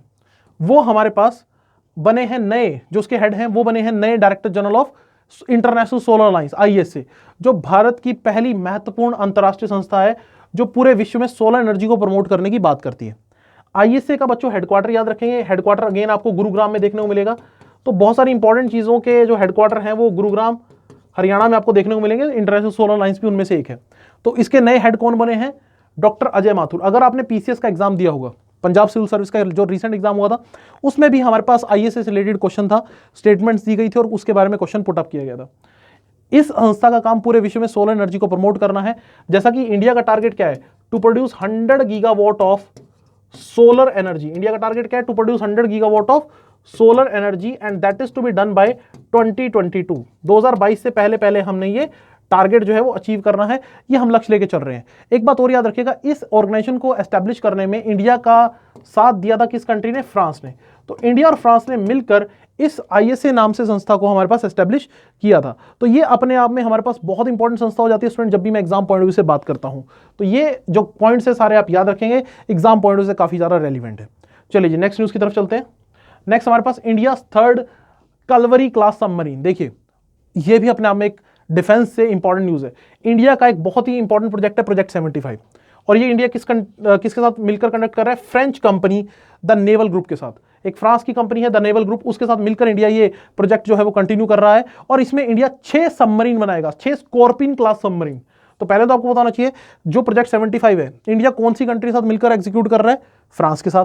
वो हमारे पास बने हैं नए, जो उसके हेड हैं वो बने हैं नए director general of international solar alliance ISA, जो भारत की पहली महत्वपूर्ण अंतर्राष्ट्रीय संस्था है जो पूरे विश्व में सोलर एनर्जी को प्रमोट करने की बात करती है। ISA का बच्चों हेडक्वार्टर याद रखेंगे, हेडक्वार्टर अगेन आपको गुरुग्राम में देखने को मिलेगा। तो बहुत सारी इंपॉर्टेंट चीजों के जो हेडक्वार्टर हैं वो गुरुग्राम, हरियाणा में आपको देखने को मिलेंगे। इंटरनेशनल सोलर अलायंस भी उनमें से एक है। तो इसके नए हेड कौन बने हैं? डॉक्टर अजय माथुर। अगर आपने पीसीएस का एग्जाम दिया होगा, पंजाब सिविल सर्विस का जो रिसेंट एग्जाम हुआ था, उसमें भी हमारे पास आईएएस से रिलेटेड क्वेश्चन था, स्टेटमेंट्स दी गई थी और उसके बारे में क्वेश्चन पुट अप किया गया था। इस संस्था का काम पूरे विश्व में सोलर एनर्जी को प्रमोट करना है। जैसा कि इंडिया का टारगेट क्या है? To produce 100 gigawatt of solar energy. India का टारगेट क्या है? To produce 100 gigawatt of solar energy and that is to be done by 2022। 2022 से पहले पहले हमने ये टारगेट जो है वो अचीव करना है, ये हम लक्ष्य लेके चल रहे हैं। एक बात और याद रखिएगा, इस ऑर्गेनाइजेशन को एस्टेब्लिश करने में इंडिया का साथ दिया था किस कंट्री ने? फ्रांस ने। तो इंडिया और फ्रांस ने मिलकर इस आईएसए नाम से संस्था को हमारे पास एस्टेब्लिश किया था। तो ये अपने आप में हमारे पास बहुत इंपॉर्टेंट संस्था हो जाती है स्टूडेंट, जब भी मैं एग्जाम पॉइंट ऑफ व्यू से बात करता हूं। तो ये जो पॉइंट्स है सारे आप याद रखेंगे, एग्जाम पॉइंट ऑफ व्यू से काफी ज्यादा रेलिवेंट है। चलिए जी नेक्स्ट न्यूज की तरफ चलते हैं। नेक्स्ट हमारे पास India third Kalvari class submarine. देखिए ये भी अपने आप में एक डिफेंस से इंपॉर्टेंट न्यूज है। इंडिया का एक बहुत ही इंपॉर्टेंट प्रोजेक्ट है प्रोजेक्ट 75, और ये इंडिया किसके साथ मिलकर कंडक्ट कर रहा है? French company the naval group के साथ। एक फ्रांस की कंपनी है द नेवल ग्रुप, उसके साथ मिलकर इंडिया ये प्रोजेक्ट जो है वो कंटिन्यू कर रहा है। और इसमें इंडिया 6 सबमरीन बनाएगा, 6 स्कॉर्पियन क्लास सबमरीन। तो पहले तो आपको बताना चाहिए जो प्रोजेक्ट 75 है, इंडिया कौन सी कंट्री के साथ मिलकर एग्जीक्यूट कर रहा है? फ्रांस के साथ।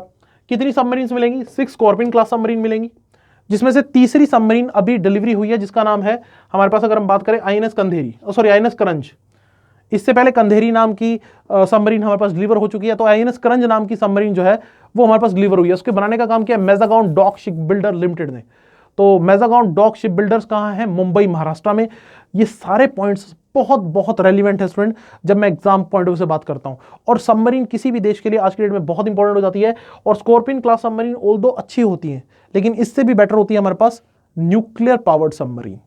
कितनी सबमरीन मिलेंगी? 6 स्कॉर्पियन क्लास सबमरीन मिलेंगी, जिसमें से तीसरी सबमरीन अभी डिलीवरी हुई है, जिसका नाम है हमारे पास, अगर हम बात करें, आईएनएस करंज। इससे पहले कंधेरी नाम की सबमरीन हमारे पास डिलीवर हो चुकी है। तो आईएनएस करंज नाम की सबमरीन जो है वो हमारे पास डिलीवर हुई है। उसके बनाने का काम किया मेजागांव डॉक शिप बिल्डर लिमिटेड ने। तो मेजागांव डॉक शिप बिल्डर्स कहाँ है? मुंबई, महाराष्ट्र में। ये सारे पॉइंट्स बहुत बहुत रेलिवेंट है स्टूडेंट जब मैं एग्जाम पॉइंट ऑफ व्यू से बात करता हूं। और सबमरीन किसी भी देश के लिए आज के डेट में बहुत इंपॉर्टेंट हो जाती है। और स्कॉर्पियन क्लास सबमरीन ऑल्दो अच्छी होती है, लेकिन इससे भी बेटर होती है हमारे पास न्यूक्लियर पावर्ड सबमरीन।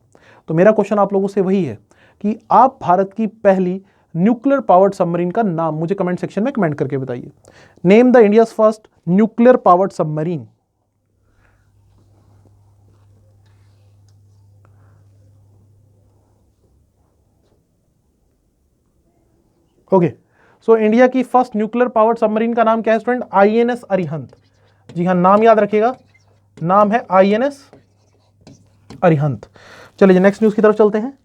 तो मेरा क्वेश्चन आप लोगों से वही है कि आप भारत की पहली न्यूक्लियर पावर्ड सबमरीन का नाम मुझे कमेंट सेक्शन में कमेंट करके बताइए। Name the India's first nuclear powered submarine. Okay, so India की फर्स्ट न्यूक्लियर पावर्ड सबमरीन का नाम क्या है स्टूडेंट? आईएनएस अरिहंत। जी हाँ, नाम याद रखिएगा, नाम है आईएनएस अरिहंत। चलिए नेक्स्ट न्यूज की तरफ चलते हैं।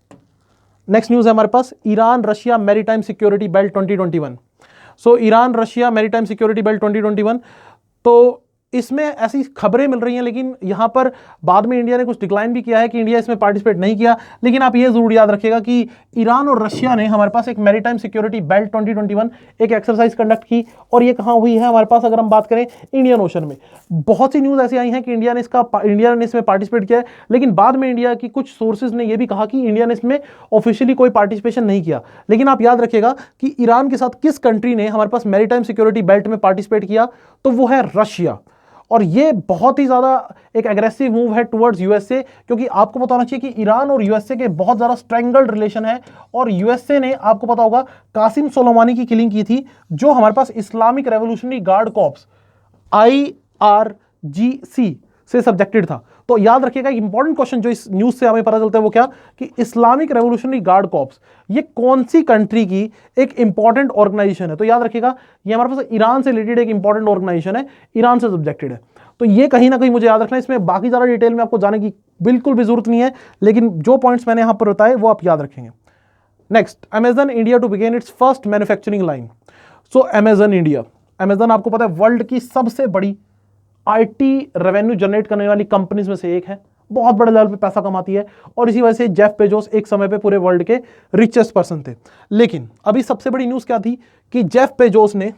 नेक्स्ट न्यूज है हमारे पास Iran Russia maritime security belt 2021। So Iran Russia maritime security belt 2021, तो इसमें ऐसी खबरें मिल रही हैं, लेकिन यहां पर बाद में इंडिया ने कुछ डिक्लाइन भी किया है कि इंडिया इसमें पार्टिसिपेट नहीं किया। लेकिन आप ये जरूर याद रखिएगा कि ईरान और रशिया ने हमारे पास एक मैरीटाइम सिक्योरिटी बेल्ट 2021 एक एक्सरसाइज कंडक्ट की, और ये कहां हुई है? हमारे पास अगर हम बात करें इंडियन ओशन में। बहुत सी न्यूज ऐसी आई हैं कि इंडिया ने इसमें पार्टिसिपेट किया है, लेकिन बाद में इंडिया की कुछ सोर्सेज ने यह भी कहा कि इंडिया ने इसमें ऑफिशियली कोई पार्टिसिपेशन नहीं किया। लेकिन आप याद रखिएगा कि ईरान के साथ किस कंट्री ने हमारे पास मैरीटाइम सिक्योरिटी बेल्ट में पार्टिसिपेट किया? तो वो है रशिया। और ये बहुत ही ज्यादा एक एग्रेसिव मूव है टुवर्ड्स यूएसए, क्योंकि आपको पता होना चाहिए कि ईरान और यूएसए के बहुत ज्यादा स्ट्रेंगल्ड रिलेशन है। और यूएसए ने, आपको पता होगा, कासिम सोलेमानी की किलिंग की थी, जो हमारे पास Islamic revolutionary guard corps IRGC से सब्जेक्टेड था। तो याद रखिएगा इंपॉर्टेंट क्वेश्चन जो इस न्यूज से हमें पता चलता है वो क्या, कि इस्लामिक रेवोल्यूशनरी गार्ड कॉर्प्स ये कौन सी कंट्री की एक इंपॉर्टेंट ऑर्गेनाइजेशन है? तो याद रखिएगा ये हमारे पास ईरान से रिलेटेड एक इंपॉर्टेंट ऑर्गेनाइजेशन है, ईरान से सब्जेक्टेड है। तो ये कहीं ना कहीं मुझे याद रखना है। इसमें बाकी ज्यादा डिटेल में आपको जाने की बिल्कुल भी जरूरत नहीं है, लेकिन जो पॉइंट्स मैंने यहां पर बताए वो आप याद रखेंगे। Next, Amazon India to begin its first manufacturing line. So Amazon India, Amazon आपको पता है वर्ल्ड की सबसे बड़ी आईटी रेवेन्यू जनरेट करने वाली कंपनीज में से एक है, बहुत बड़े लेवल पे पैसा कमाती है, और इसी वजह से जेफ बेजोस एक समय पे पूरे वर्ल्ड के रिचेस्ट पर्सन थे। लेकिन अभी सबसे बड़ी न्यूज क्या थी कि जेफ बेजोस ने,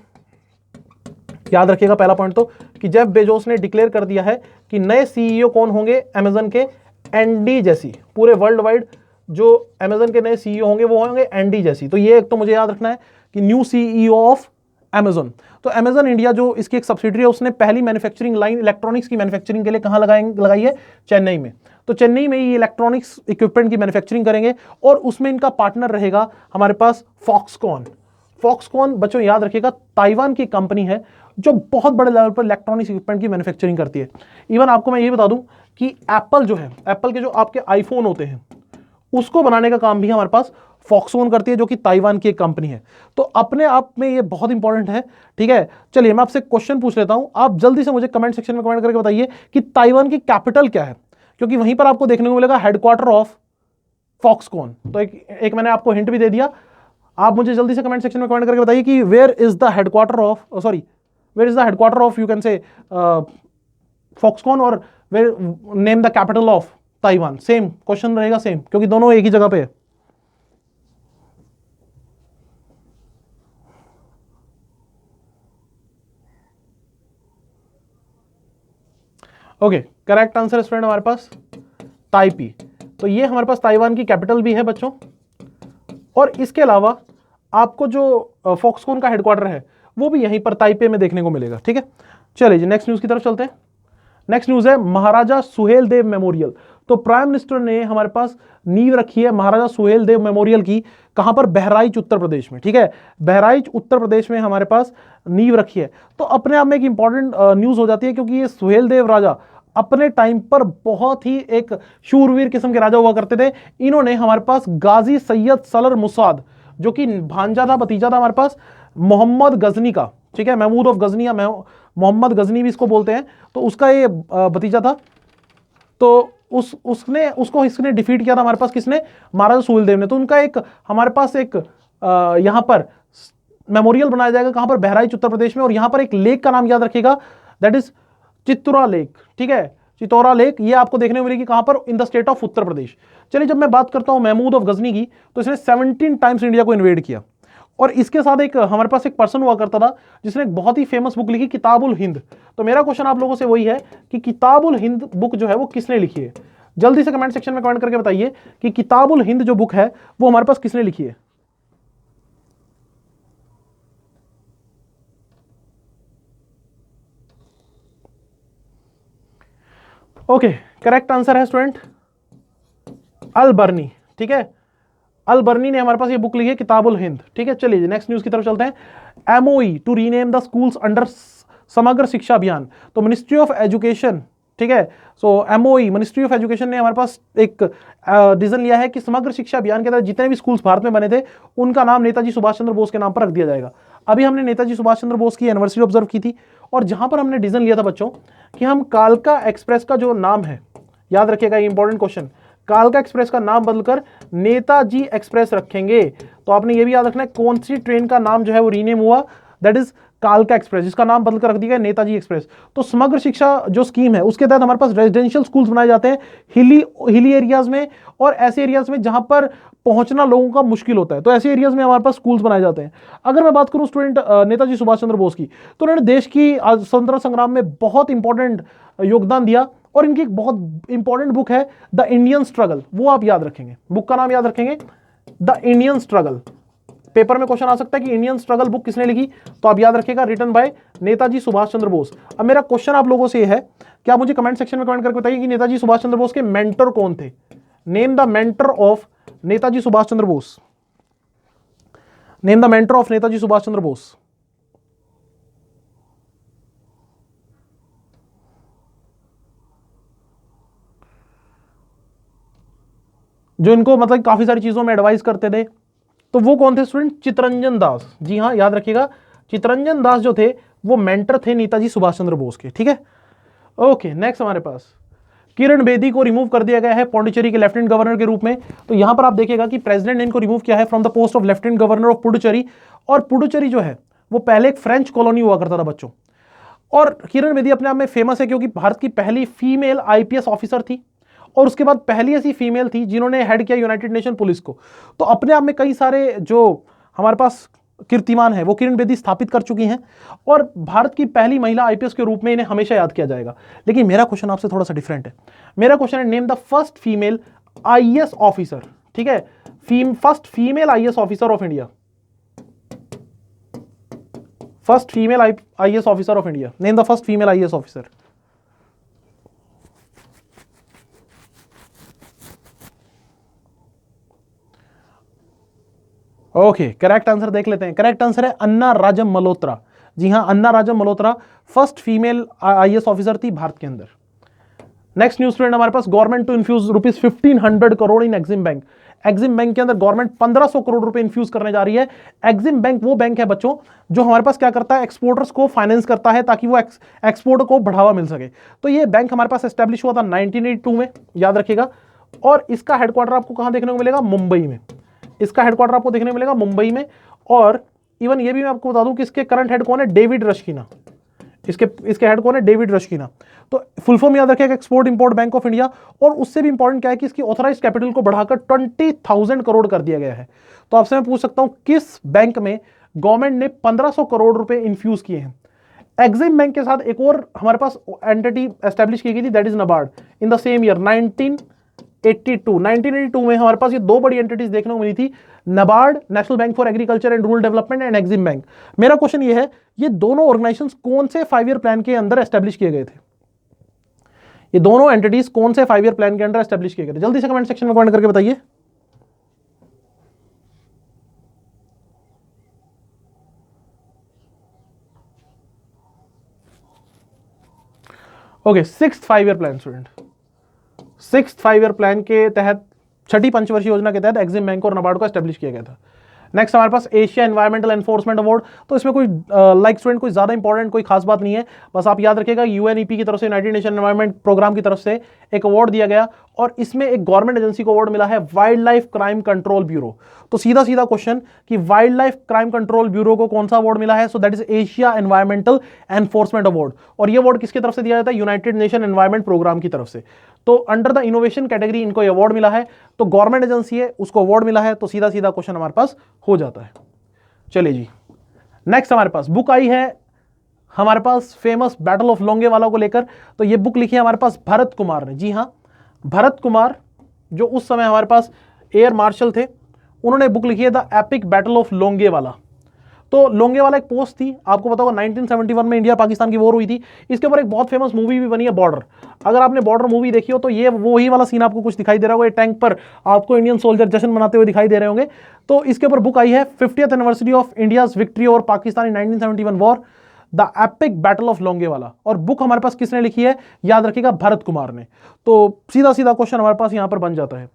याद रखिएगा पहला पॉइंट तो, कि जेफ बेजोस ने डिक्लेयर कर दिया है कि नए सीईओ कौन होंगे अमेजन के? Andy Jassy. पूरे वर्ल्ड वाइड जो अमेजन के नए सीईओ होंगे वो होंगे एंडी जेसी। तो ये एक तो मुझे याद रखना है कि न्यू सीईओ ऑफ अमेजन। तो अमेजन इंडिया जो इसकी एक सब्सिडरी है, उसने पहली मैन्युफैक्चरिंग लाइन इलेक्ट्रॉनिक्स की मैन्युफैक्चरिंग के लिए कहां लगाई है? चेन्नई में। तो चेन्नई में ये इलेक्ट्रॉनिक्स इक्विपमेंट की मैन्युफैक्चरिंग करेंगे, और उसमें इनका पार्टनर रहेगा हमारे पास फॉक्सकॉन। फॉक्सकॉन बच्चों याद रखिएगा ताइवान की कंपनी है जो बहुत बड़े लेवल पर इलेक्ट्रॉनिक्स इक्विपमेंट की मैन्युफैक्चरिंग करती है। इवन आपको मैं ये बता दूं कि एप्पल जो है, एप्पल के जो आपके आईफोन होते हैं उसको बनाने का काम भी हमारे पास फॉक्सकॉन करती है, जो कि ताइवान की एक कंपनी है। तो अपने आप में ये बहुत इंपॉर्टेंट है, ठीक है। चलिए मैं आपसे क्वेश्चन पूछ लेता हूं, आप जल्दी से मुझे कमेंट सेक्शन में कमेंट करके बताइए कि ताइवान की कैपिटल क्या है, क्योंकि वहीं पर आपको देखने को मिलेगा हेडक्वार्टर ऑफ फॉक्सकॉन। तो एक मैंने आपको हिंट भी दे दिया, आप मुझे जल्दी से कमेंट सेक्शन में कमेंट करके बताइए कि where is the headquarter of, sorry, where is the headquarter of, you can say Foxconn, और where name the capital of Taiwan. Same question रहेगा, सेम, क्योंकि दोनों एक ही जगह पे है। ओके, करेक्ट आंसर स्टूडेंट हमारे पास ताइपी। तो ये हमारे पास ताइवान की कैपिटल भी है बच्चों, और इसके अलावा आपको जो फॉक्सकॉन का हेडक्वार्टर है वो भी यहीं पर ताइपे में देखने को मिलेगा। ठीक है, चलिए जी नेक्स्ट न्यूज की तरफ चलते हैं। नेक्स्ट न्यूज है महाराजा सुहेल देव मेमोरियल। तो प्राइम मिनिस्टर ने हमारे पास नींव रखी है महाराजा सुहेल देव मेमोरियल की, कहां पर? बहराइच उत्तर प्रदेश में। ठीक है, बहराइच उत्तर प्रदेश में हमारे पास नींव रखी है। तो अपने आप में एक इंपॉर्टेंट न्यूज हो जाती है, क्योंकि ये सुहेल देव राजा अपने टाइम पर बहुत ही एक शूरवीर किस्म के राजा हुआ करते थे। इन्होंने हमारे पास गाजी सैयद सलर मुसाद, जो कि भांजा था, भतीजा था हमारे पास मोहम्मद गजनी का, ठीक है, महमूद ऑफ गजनी या मोहम्मद गजनी भी इसको बोलते हैं, तो उसका ये भतीजा था। तो उसको इसने डिफीट किया था हमारे पास, किसने? महाराजा सुहेलदेव ने। तो उनका एक हमारे पास एक यहां पर मेमोरियल बनाया जाएगा, कहां पर? बहराइच उत्तर प्रदेश में। और यहां पर एक लेक का नाम याद रखिएगा, दैट इज चित्तौरा लेक। ठीक है, चित्तौरा लेक, ये आपको देखने को मिलेगी कहां पर? In the state of Uttar Pradesh. चलिए, जब मैं बात करता हूं महमूद ऑफ गजनी की, तो इसने 17 टाइम्स इंडिया को इन्वेड किया। और इसके साथ एक हमारे पास एक पर्सन हुआ करता था जिसने एक बहुत ही फेमस बुक लिखी, किताबुल हिंद। तो मेरा क्वेश्चन आप लोगों से वही है कि किताबुल हिंद बुक जो है वो किसने लिखी है? जल्दी से कमेंट सेक्शन में कमेंट करके बताइए कि किताबुल हिंद जो बुक है वो हमारे पास किसने लिखी है? ओके, करेक्ट आंसर है स्टूडेंट अल बर्नी। ठीक है, अल बर्नी ने हमारे पास ये बुक लिखी है, किताबुल हिंद। ठीक है, चलिए नेक्स्ट न्यूज की तरफ चलते हैं। MOE to rename the schools under Samagra Shiksha Abhiyan. तो मिनिस्ट्री ऑफ एजुकेशन, ठीक है, so MOE ministry of education ने हमारे पास एक डिसीजन लिया है कि समग्र शिक्षा अभियान के तहत जितने भी स्कूल्स भारत में बने थे उनका नाम नेताजी सुभाष चंद्र बोस के नाम पर रख दिया जाएगा। अभी हमने नेताजी सुभाष चंद्र बोस की एनिवर्सरी ऑब्जर्व की थी, और जहां पर हमने डिसीजन लिया था बच्चों कि हम कालका एक्सप्रेस का जो नाम है, याद रखिएगा ये इंपॉर्टेंट क्वेश्चन, कालका एक्सप्रेस का नाम बदलकर नेताजी एक्सप्रेस रखेंगे। तो आपने ये भी याद रखना है कौन सी ट्रेन का नाम जो है वो रीनेम हुआ, दैट इज कालका एक्सप्रेस, जिसका नाम बदलकर रख दिया गया नेताजी एक्सप्रेस। तो समग्र शिक्षा जो स्कीम है उसके तहत हमारे पास रेजिडेंशियल स्कूल्स बनाए जाते हैं हिली एरियाज में, और ऐसे एरियाज में जहां पर पहुंचना लोगों का मुश्किल होता है, तो ऐसे एरियाज में हमारे पास स्कूल्स बनाए जाते हैं। अगर मैं बात करूं स्टूडेंट नेताजी सुभाष चंद्र बोस की, तो उन्होंने देश की स्वतंत्रता संग्राम में बहुत इंपॉर्टेंट योगदान दिया, और इनकी एक बहुत इंपॉर्टेंट बुक है द इंडियन स्ट्रगल, वो आप याद रखेंगे, बुक का नाम याद रखेंगे द इंडियन स्ट्रगल। पेपर में क्वेश्चन आ सकता है कि इंडियन स्ट्रगल बुक किसने लिखी, तो आप याद रखिएगा रिटन बाय नेताजी सुभाष चंद्र बोस। अब मेरा क्वेश्चन आप लोगों से यह है कि आप मुझे कमेंट सेक्शन में कमेंट करके बताइए कि नेताजी सुभाष चंद्र बोस के मेंटर कौन थे? Name the mentor of Netaji Subhash Chandra Bose. Name the mentor of Netaji Subhash Chandra Bose. जो इनको मतलब काफी सारी चीजों में एडवाइस करते थे, तो वो कौन थे स्टूडेंट? चित्तरंजन दास। जी हाँ, याद रखिएगा चित्तरंजन दास जो थे वो मेंटर थे नेताजी सुभाष चंद्र बोस के। ठीक है, ओके, नेक्स्ट हमारे पास किरण बेदी को रिमूव कर दिया गया है पौंडीचेरी के लेफ्टिनेंट गवर्नर के रूप में। तो यहां पर आप देखिएगा कि प्रेसिडेंट ने इनको रिमूव किया है from the post of lieutenant governor of Puducherry. और पुडुचेरी जो है वो पहले एक फ्रेंच कॉलोनी हुआ करता था बच्चों। और किरण बेदी अपने आप में फेमस है क्योंकि भारत की पहली फीमेल आईपीएस ऑफिसर थी, और उसके बाद पहली ऐसी फीमेल थी जिन्होंने हेड किया यूनाइटेड नेशन पुलिस को। तो अपने आप में कई सारे जो हमारे पास कीर्तिमान है वो किरण बेदी स्थापित कर चुकी हैं, और भारत की पहली महिला आईपीएस के रूप में इन्हें हमेशा याद किया जाएगा। लेकिन मेरा क्वेश्चन आपसे थोड़ा सा डिफरेंट है। मेरा क्वेश्चन है name the first female IAS officer. ठीक है, first female IAS officer of India. First female IAS officer of India. Name the first female IAS officer. Okay, correct answer देख लेते हैं। करेक्ट आंसर है अन्ना राजम मल्होत्रा। जी हां, Anna Rajam Malhotra first female IAS officer थी भारत के अंदर। नेक्स्ट न्यूज स्टूडेंट हमारे पास, government to infuse rupees 1500 crore in Exim bank. Exim bank के अंदर गवर्नमेंट 1500 करोड़ रुपए इन्फ्यूज करने जा रही है। एक्सिम बैंक वो बैंक है बच्चों जो हमारे पास क्या करता है, एक्सपोर्टर्स को फाइनेंस करता है ताकि वो एक्सपोर्ट को बढ़ावा मिल सके। तो ये बैंक हमारे पास एस्टेब्लिश हुआ था 1982 में, याद रखिएगा। और इसका हेडक्वार्टर आपको कहां देखने को मिलेगा? मुंबई में। इसका हेडक्वार्टर आपको देखने को मिलेगा मुंबई में। और इवन ये भी मैं आपको बता दूं कि इसके करंट हेड कौन है, डेविड रश्किना। इसके हेड कौन है, डेविड रश्किना। तो फुल फॉर्म याद रखिएगा, export import bank of India. और उससे भी इंपॉर्टेंट क्या है कि इसकी ऑथराइज कैपिटल को बढ़ाकर 20,000 करोड़ कर दिया गया है। तो आपसे मैं पूछ सकता हूं किस बैंक में गवर्नमेंट ने 1500 करोड़ रुपए इन्फ्यूज किए हैं। एक्सिम बैंक के साथ एक और हमारे पास एंटिटी एस्टेब्लिश की गई थी, that is NABARD, in the same year 1982 में हमारे पास ये दो बड़ी एंटिटीज देखने को मिली थी, NABARD national bank for agriculture and rural development and Exim bank. मेरा क्वेश्चन ये है, ये दोनों ऑर्गेनाइजेशंस कौन से 5 ईयर प्लान के अंदर एस्टेब्लिश किए गए थे? ये दोनों एंटिटीज कौन से 5 ईयर प्लान के अंदर एस्टेब्लिश किए गए थे? जल्दी से कमेंट सेक्शन में कमेंट करके बताइए। Okay, 6th 5 year plan student, 6th 5 year plan के तहत, छठी पंचवर्षीय योजना के तहत एक्सिम बैंक और नबार्ड को एस्टेब्लिश किया गया था। नेक्स्ट हमारे पास एशिया एनवायरमेंटल एनफोर्समेंट अवार्ड। तो इसमें कोई लाइक स्टूडेंट कोई ज्यादा इंपॉर्टेंट कोई खास बात नहीं है, बस आप याद रखिएगा यूएनईपी की तरफ से, यूनाइटेड नेशन एनवायरमेंट प्रोग्राम की तरफ से एक अवार्ड दिया गया और इसमें एक गवर्नमेंट एजेंसी को अवार्ड मिला है, wild life crime control bureau. तो सीधा सीधा क्वेश्चन कि wild life crime control bureau को कौन सा अवार्ड मिला है? सो that is Asia environmental enforcement award. और ये अवार्ड किसकी तरफ से दिया जाता है? यूनाइटेड नेशन एनवायरमेंट प्रोग्राम की तरफ से। तो अंडर द इनोवेशन कैटेगरी इनको अवार्ड मिला है, तो गवर्नमेंट एजेंसी है उसको अवार्ड मिला है, तो सीधा सीधा क्वेश्चन हमारे पास हो जाता है। चलिए जी, नेक्स्ट हमारे पास बुक आई है हमारे पास फेमस बैटल ऑफ लोंगेवाला को लेकर। तो ये बुक लिखी है हमारे पास भरत कुमार ने। जी हाँ, भरत कुमार जो उस समय हमारे पास एयर मार्शल थे, उन्होंने बुक लिखी है the epic battle of Longewala. तो लोंगेवाला एक पोस्ट थी, आपको पता होगा 1971 में इंडिया पाकिस्तान की वॉर हुई थी। इसके ऊपर एक बहुत फेमस मूवी भी बनी है, बॉर्डर। अगर आपने बॉर्डर मूवी देखी हो तो ये वही वाला सीन आपको कुछ दिखाई दे रहा होगा, ये टैंक पर आपको इंडियन सोल्जर जश्न मनाते हुए दिखाई दे रहे होंगे। तो इसके ऊपर बुक आई है 50th anniversary of India's victory over Pakistan in 1971 war, the epic battle of Longewala. और बुक हमारे पास किसने लिखी है? याद रखिएगा भरत कुमार ने। तो सीधा सीधा क्वेश्चन हमारे पास यहां पर बन जाता है।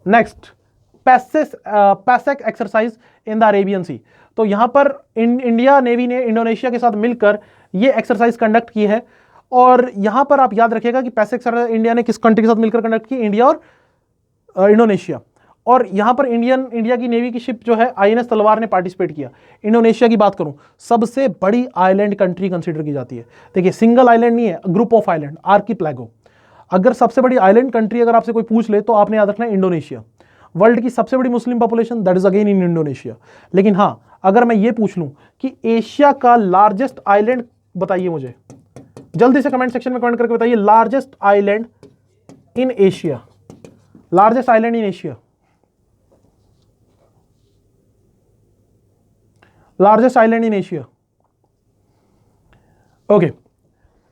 Next, PASSEX exercise in the Arabian sea. तो यहां पर इंडिया नेवी ने इंडोनेशिया के साथ मिलकर यह एक्सरसाइज कंडक्ट की है। और यहां पर आप याद रखिएगा कि पैसेक एक्सरसाइज इंडिया ने किस कंट्री के साथ मिलकर कंडक्ट की? इंडिया और इंडोनेशिया। और यहां पर इंडिया की नेवी की शिप जो है आईएनएस तलवार ने पार्टिसिपेट किया। इंडोनेशिया की बात करूं, सबसे बड़ी आइलैंड कंट्री कंसीडर की जाती है। देखिए, सिंगल आइलैंड नहीं है, ग्रुप ऑफ आइलैंड, आर्किपेलागो। अगर सबसे बड़ी आइलैंड कंट्री अगर आपसे कोई पूछ ले तो आपने याद रखना है इंडोनेशिया। वर्ल्ड की सबसे बड़ी Muslim population, that is again in Indonesia. लेकिन हां, अगर मैं ये पूछ लूं कि एशिया का लार्जेस्ट आइलैंड बताइए मुझे, जल्दी से कमेंट सेक्शन में कमेंट करके बताइए, largest island in Asia, largest island in Asia, largest island in Asia. Okay,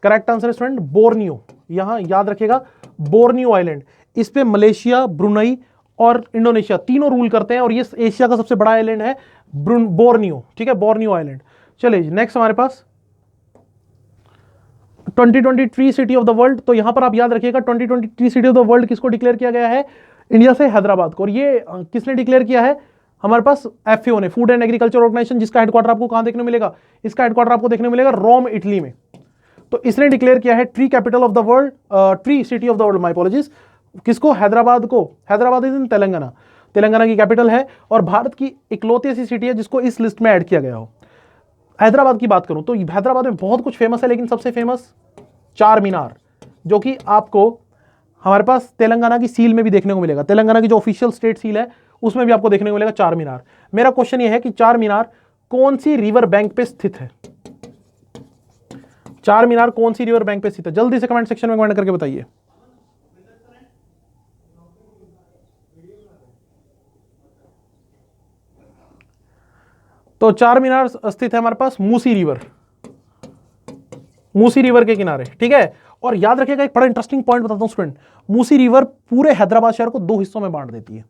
correct answer student Borneo. यहां याद रखिएगा बोर्नियो आइलैंड, इस पे मलेशिया, ब्रुनई और इंडोनेशिया तीनों रूल करते हैं और ये एशिया का सबसे बड़ा आइलैंड है बोर्नियो। ठीक है, बोर्नियो आइलैंड। चलिए नेक्स्ट हमारे पास 2023 सिटी ऑफ द वर्ल्ड। तो यहां पर आप याद रखिएगा 2023 सिटी ऑफ द वर्ल्ड किसको डिक्लेयर किया गया है? इंडिया से हैदराबाद को। और ये किसने डिक्लेयर किया है? हमारे पास FAO ने, फूड एंड एग्रीकल्चर ऑर्गेनाइजेशन, जिसका हेडक्वार्टर आपको कहां देखने को मिलेगा? इसका हेडक्वार्टर आपको देखने को मिलेगा रोम, इटली में। तो इसने डिक्लेयर किया है tree capital of the world, tree city of the world, my apologies. किसको? हैदराबाद को। हैदराबाद इज इन तेलंगाना, तेलंगाना की कैपिटल है और भारत की इकलौती ऐसी सिटी है जिसको इस लिस्ट में ऐड किया गया हो। हैदराबाद की बात करूं तो हैदराबाद में बहुत कुछ फेमस है, लेकिन सबसे फेमस चार मीनार, जो कि आपको हमारे पास तेलंगाना की सील में भी देखने को मिलेगा। तेलंगाना की जो ऑफिशियल स्टेट सील है उसमें भी आपको देखने को मिलेगा चार मीनार। मेरा क्वेश्चन यह है कि चार मीनार कौन सी रिवर बैंक पे स्थित है? चार मीनार कौन सी रिवर बैंक पे स्थित है? जल्दी से कमेंट सेक्शन में कमेंट करके बताइए। तो चार मीनार स्थित है हमारे पास मूसी रिवर, मूसी रिवर के किनारे। ठीक है, और याद रखिएगा एक बड़ा इंटरेस्टिंग पॉइंट बताता हूं स्टूडेंट, मूसी रिवर पूरे हैदराबाद शहर को दो हिस्सों में बांट देती है।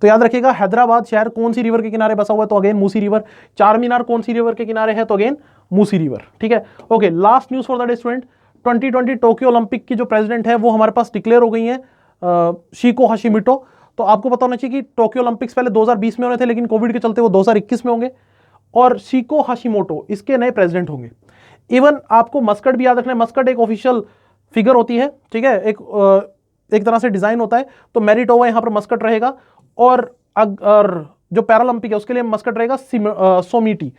तो याद रखिएगा हैदराबाद शहर कौन सी रिवर के किनारे बसा हुआ है? तो अगेन मूसी रिवर। चार मीनार कौन सी रिवर के किनारे है? तो अगेन मूसी रिवर। ठीक है, okay, last news for the day student, 2020 Tokyo Olympic की जो प्रेसिडेंट है वो हमारे पास डिक्लेयर हो गई है, शिको हाशिमिटो। तो आपको पता होना चाहिए कि टोक्यो ओलंपिक्स पहले 2020 में होने थे, लेकिन कोविड के चलते वो 2021 में होंगे और शिको हाशिमोटो इसके नए प्रेसिडेंट होंगे। इवन आपको मस्कट भी याद रखना है, मस्कट एक ऑफिशियल फिगर होती है। ठीक है, एक तरह से डिजाइन होता है। तो मेरिटोवा यहां पर मस्कट रहेगा और अगर जो पैरालंपिक है उसके लिए मस्कट रहेगा सोमीटी।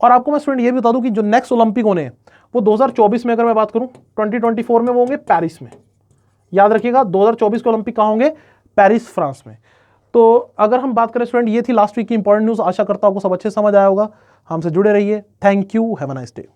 और आपको मैं स्टूडेंट ये भी बता दूं कि जो नेक्स्ट ओलंपिक होने हैं वो 2024 में, अगर मैं बात करूं 2024 में वो होंगे पेरिस में। याद रखिएगा 2024 के ओलंपिक कहां होंगे? पेरिस, फ्रांस में। तो अगर हम बात करें स्टूडेंट, ये थी लास्ट वीक की इंपॉर्टेंट न्यूज। आशा करता हूं आपको सब अच्छे से समझ आया होगा। हमसे जुड़े रहिए। Thank you, have a nice day.